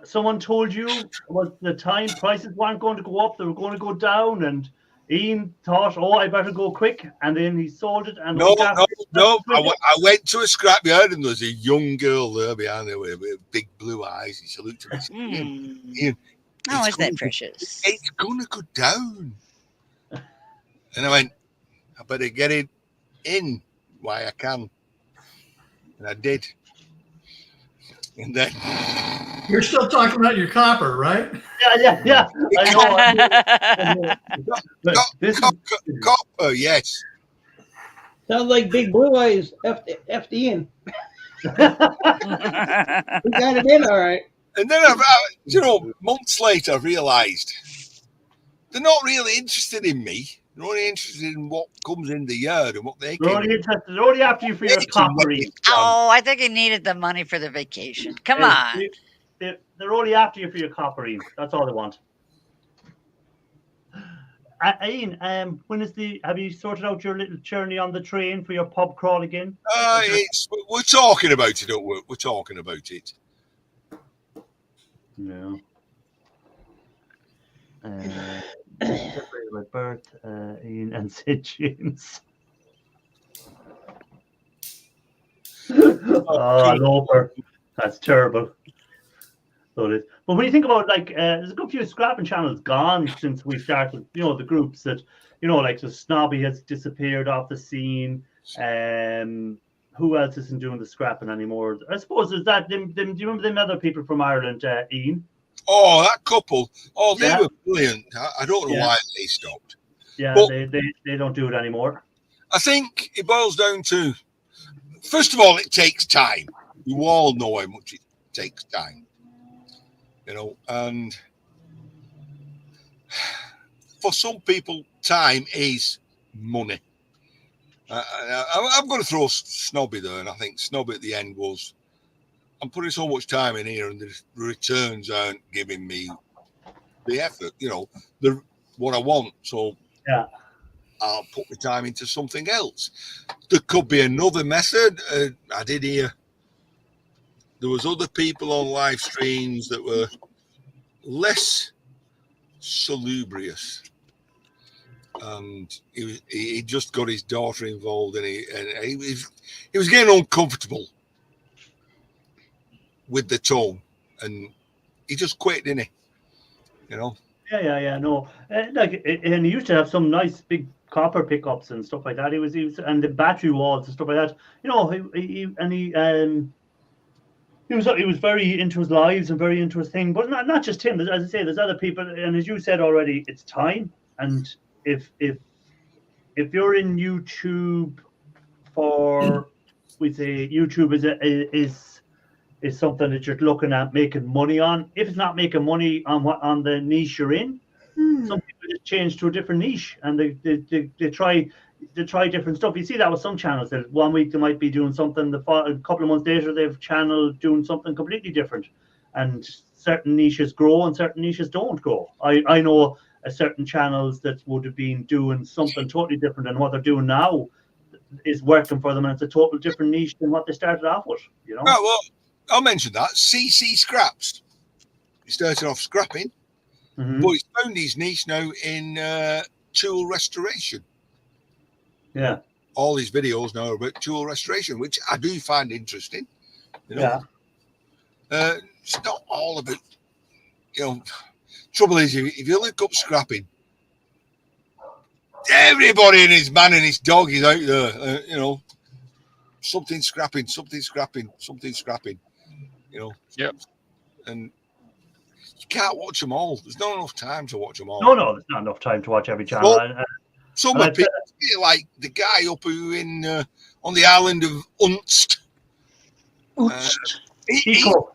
someone told you was the time prices weren't going to go up; they were going to go down, and Ian thought, "Oh, I better go quick," and then he sold it. And No. I I went to a scrapyard and there was a young girl there behind there with big blue eyes. She looked at me. Ian, Oh, it's isn't that gonna- precious? It's gonna go down. And I went, I better get it in while I can. And I did. And then You're still talking about your copper, right? Yeah. I know. Look, this is, copper, yes. Sounds like Big Blue Eyes F'd Ian. We got it in all right. And then months later, I realised they're not really interested in me. They're only interested in what comes in the yard and what they they're can. only interested. They're only after you for your coppery. Oh, I think he needed the money for the vacation. Come on. They're only after you for your coppery. That's all they want. Ian, have you sorted out your little journey on the train for your pub crawl again? We're talking about it, don't we? We're talking about it. No. By birth, Ian and Sid James. Oh, Loper. That's terrible. So it is. But when you think about there's a good few scrapping channels gone since we started. The groups that like the Snobby has disappeared off the scene. Who else isn't doing the scrapping anymore? I suppose there's that. Do you remember them other people from Ireland, Ian? Oh, that couple. Oh, they Yeah. were brilliant. I don't know Yeah. why they stopped. Yeah, But- they don't do it anymore. I think it boils down to first of all, it takes time. You all know how much it takes time, you know, and for some people, time is money. I'm going to throw Snobby there, and I think Snobby at the end was, I'm putting so much time in here, and the returns aren't giving me the effort, you know, what I want. So yeah, I'll put my time into something else. There could be another method. I did hear there was other people on live streams that were less salubrious, and he just got his daughter involved, and he was getting uncomfortable with the tone, and he just quit, didn't he? You know. Yeah. No, like, and he used to have some nice big copper pickups and stuff like that. He was, and the battery walls and stuff like that. You know, he was very into his lives and very into his thing. But not just him. As I say, there's other people, and as you said already, it's time. And if you're in YouTube for, we say YouTube is something that you're looking at making money on. If it's not making money on the niche you're in, some people just change to a different niche, and they try different stuff. You see that with some channels, that 1 week they might be doing something, a couple of months later they've channel doing something completely different, and certain niches grow and certain niches don't grow. I know certain channels that would have been doing something totally different than what they're doing now is working for them, and it's a total different niche than what they started off with, you know. Oh, well, I'll mention that. CC Scraps. He started off scrapping, but he's found his niche now in tool restoration. Yeah. All his videos now are about tool restoration, which I do find interesting. You know, it's not all about, you know, trouble is, if you look up scrapping, everybody and his man and his dog is out there, you know, something scrapping, you know. Yep. And you can't watch them all. There's not enough time to watch them all. No, there's not enough time to watch every channel. Well, some of people, like the guy up who on the island of Unst. Eco.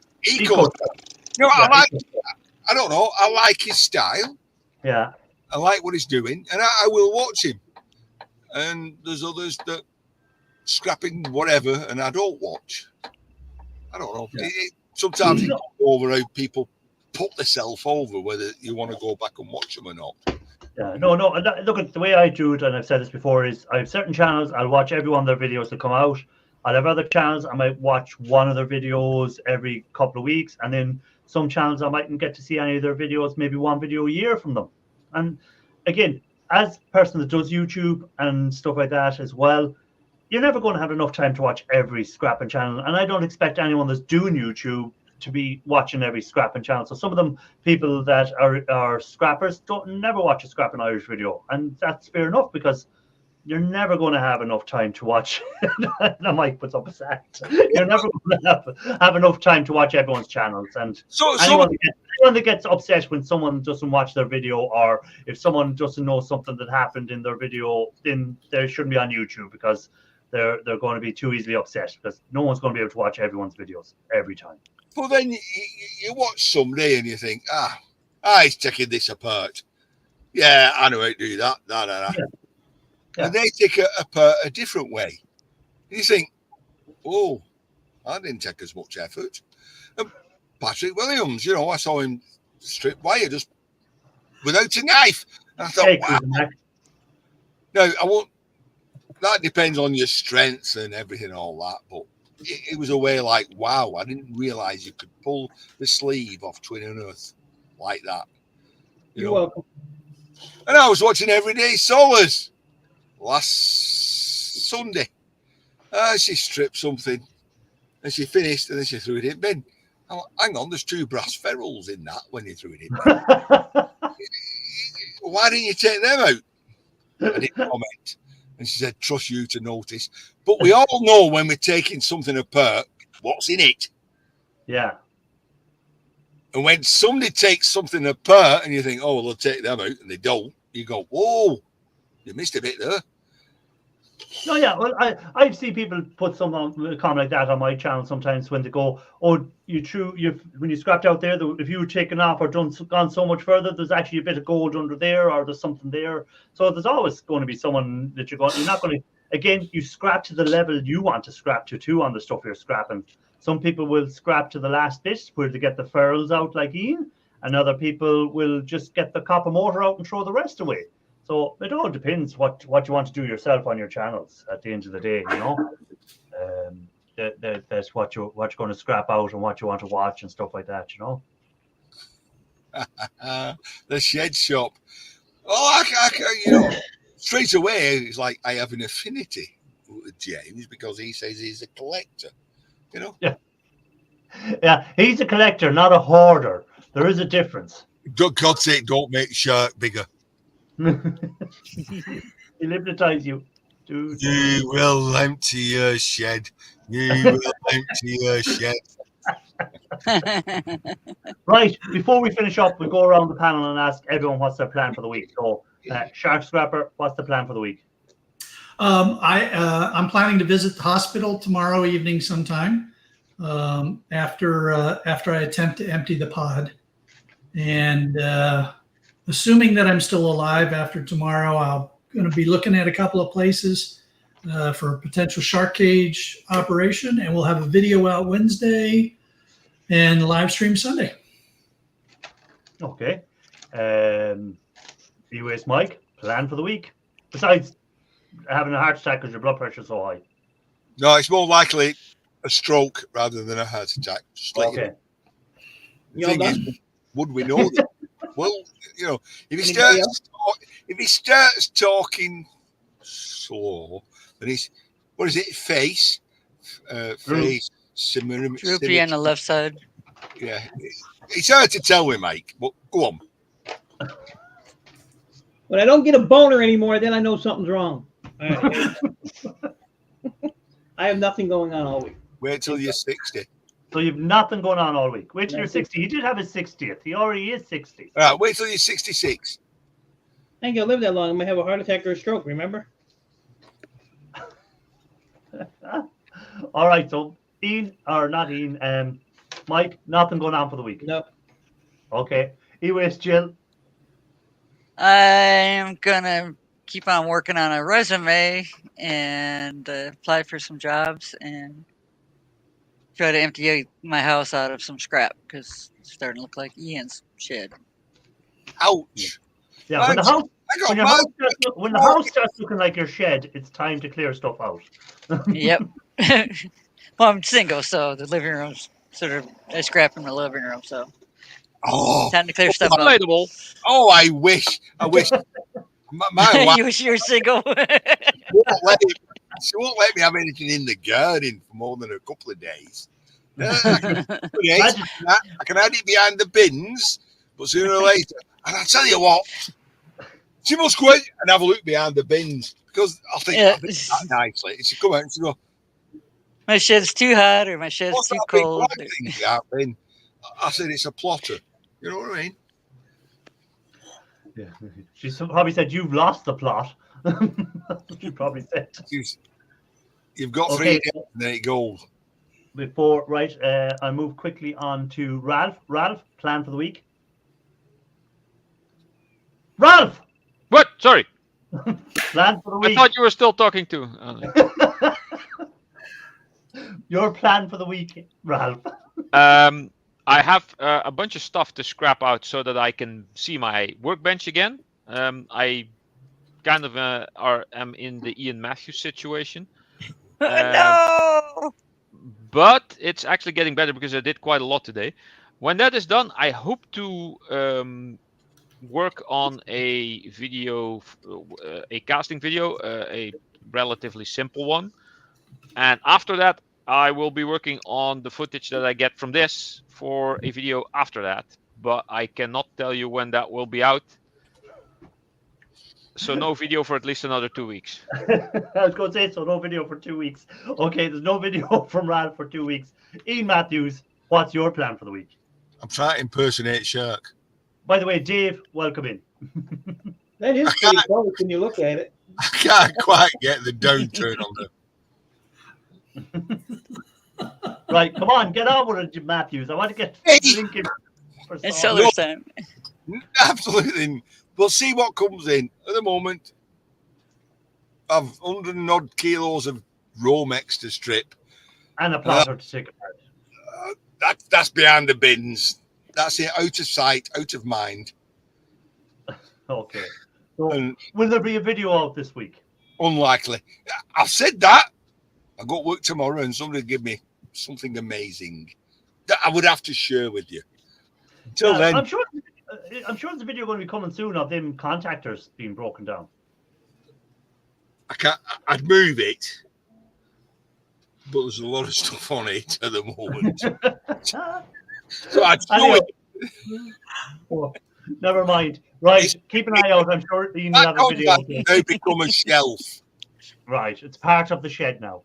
No, I don't know. I like his style. Yeah. I like what he's doing, and I will watch him. And there's others that scrapping whatever, and I don't watch. I don't know. Yeah. Sometimes it goes over how people put themselves over, whether you want to go back and watch them or not. Yeah, no. Look, at the way I do it, and I've said this before, is I have certain channels, I'll watch every one of their videos that come out. I'll have other channels, I might watch one of their videos every couple of weeks, and then some channels I mightn't get to see any of their videos, maybe one video a year from them. And again, as a person that does YouTube and stuff like that as well, you're never going to have enough time to watch every scrapping channel. And I don't expect anyone that's doing YouTube to be watching every scrapping channel. So some of them, people that are scrappers, never watch a scrapping Irish video. And that's fair enough, because you're never going to have enough time to watch. The mic puts up a sack. You're never going to have enough time to watch everyone's channels. And anyone that gets upset when someone doesn't watch their video, or if someone doesn't know something that happened in their video, then they shouldn't be on YouTube, because they're going to be too easily upset, because no one's going to be able to watch everyone's videos every time. Well, then you watch somebody and you think, he's taking this apart. Yeah, I know how to do that. Yeah. And they take it apart a different way. And you think, oh, that didn't take as much effort. And Patrick Williams, you know, I saw him strip wire just without a knife. And I thought, wow. Now, I won't. That depends on your strengths and everything, all that. But it was a way like, wow, I didn't realize you could pull the sleeve off Twin and Earth like that. You're welcome. And I was watching Everyday Solars last Sunday. She stripped something and she finished, and then she threw it in bin. I'm like, hang on, there's 2 brass ferrules in that when you threw it in bin. Why didn't you take them out? I didn't comment. And she said, trust you to notice. But we all know when we're taking something apart, what's in it. Yeah. And when somebody takes something apart and you think, oh, well, they'll take them out, and they don't, you go, whoa, you missed a bit there. No, yeah. Well, I see people put some comment like that on my channel sometimes when they go, "Oh, when you scrapped out there, if you were taken off or gone so much further, there's actually a bit of gold under there, or there's something there." So there's always going to be someone that you're not going to. Again, you scrap to the level you want to scrap to on the stuff you're scrapping. Some people will scrap to the last bit where they get the ferrules out like Ian, and other people will just get the copper motor out and throw the rest away. So it all depends what you want to do yourself on your channels at the end of the day, you know. That's what you're going to scrap out and what you want to watch and stuff like that, you know. The shed shop. Oh, you know, straight away it's like I have an affinity with James because he says he's a collector, you know. Yeah, he's a collector, not a hoarder. There is a difference. God's sake, don't make shark bigger. He hypnotize you, dude. You will empty your shed. You will empty your shed. Right, before we finish up, we go around the panel and ask everyone what's their plan for the week. So, Shark Scrapper, what's the plan for the week? I'm planning to visit the hospital tomorrow evening sometime after I attempt to empty the pod. And assuming that I'm still alive after tomorrow, I'm going to be looking at a couple of places for a potential shark cage operation, and we'll have a video out Wednesday and live stream Sunday. Okay. Anyways, Mike, plan for the week. Besides having a heart attack because your blood pressure is so high. No, it's more likely a stroke rather than a heart attack. Just like Okay. the thing is, would we know that? Well, you know, if he starts talking slow, then he's what is it? Face, Droopy on the left side. Yeah, it's hard to tell with Mike. But go on. When I don't get a boner anymore, then I know something's wrong. All right. I have nothing going on all week. Wait till you're 60. So you've nothing going on all week. Wait till you're 60. He did have his 60th. He already is 60. All right, wait till you're 66. I ain't gonna live that long. I might have a heart attack or a stroke. Remember? All right. So Mike, nothing going on for the week. No. Okay. Anyways, Jill. I'm gonna keep on working on a resume and apply for some jobs and try to empty my house out of some scrap because it's starting to look like Ian's shed. Ouch. Yeah, when the house starts looking like your shed, it's time to clear stuff out. Yep. Well, I'm single, so the living room's sort of I scrap in the living room, so time to clear stuff out. Relatable. Oh, I wish. My wife, You're single. she won't let me have anything in the garden for more than a couple of days. I can hide it behind the bins, but sooner or later, and I tell you what, she must go out and have a look behind the bins because I think that nicely. She come out and she go, My shed's too hot or my shed's "What's too that big cold. black thing behind the bin?" I said, "It's a plotter." You know what I mean? Yeah. She probably said you've lost the plot. She probably said. You've got 3 days and then it goes. I move quickly on to Ralph. Ralph, plan for the week. Ralph! What? Sorry. Plan for the week. I thought you were still talking to. Your plan for the week, Ralph. I have a bunch of stuff to scrap out so that I can see my workbench again. I kind of am in the Ian Matthews situation. No! But it's actually getting better because I did quite a lot today. When that is done, I hope to work on a video, a casting video, a relatively simple one. And after that, I will be working on the footage that I get from this for a video after that. But I cannot tell you when that will be out. So no video for at least another 2 weeks. I was going to say, so no video for 2 weeks. Okay, there's no video from Ralph for 2 weeks. Ian Matthews, what's your plan for the week? I'm trying to impersonate Shark. By the way, Dave, welcome in. That is pretty close when you look at it. I can't quite get the downturn on them. Right, come on, get on with it, Matthews. I want to get Hey. Lincoln. For It's some- Sellers time. Absolutely. We'll see what comes in. At the moment, I've 100 and odd kilos of Romex to strip. And a platter to take apart. That's behind the bins. That's it. Out of sight, out of mind. Okay. So, And will there be a video out this week? unlikely. I've said that. I got work tomorrow and somebody give me something amazing that I would have to share with you. Until Yeah, then, I'm sure there's a video going to be coming soon of them contactors being broken down. I'd move it, but there's a lot of stuff on it at the moment. So I'd show Anyway. it. Oh, never mind. Right, keep an eye out. I'm sure Ian will That have a video. contact has now become a shelf. Right, it's part of the shed now.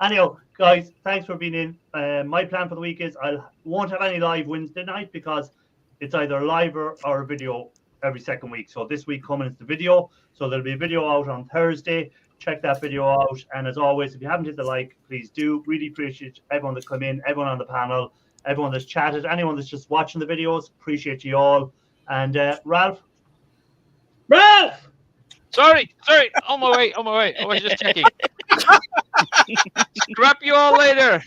Anyhow, guys, thanks for being in. My plan for the week is I won't have any live Wednesday night because it's either live or a video every second week. So this week coming is the video. So there'll be a video out on Thursday. Check that video out. And as always, if you haven't hit the like, please do. Really appreciate everyone that come in, everyone on the panel, everyone that's chatted, anyone that's just watching the videos. Appreciate you all. And Ralph, Ralph! Sorry. On my way. I was just checking. Scrap you all later.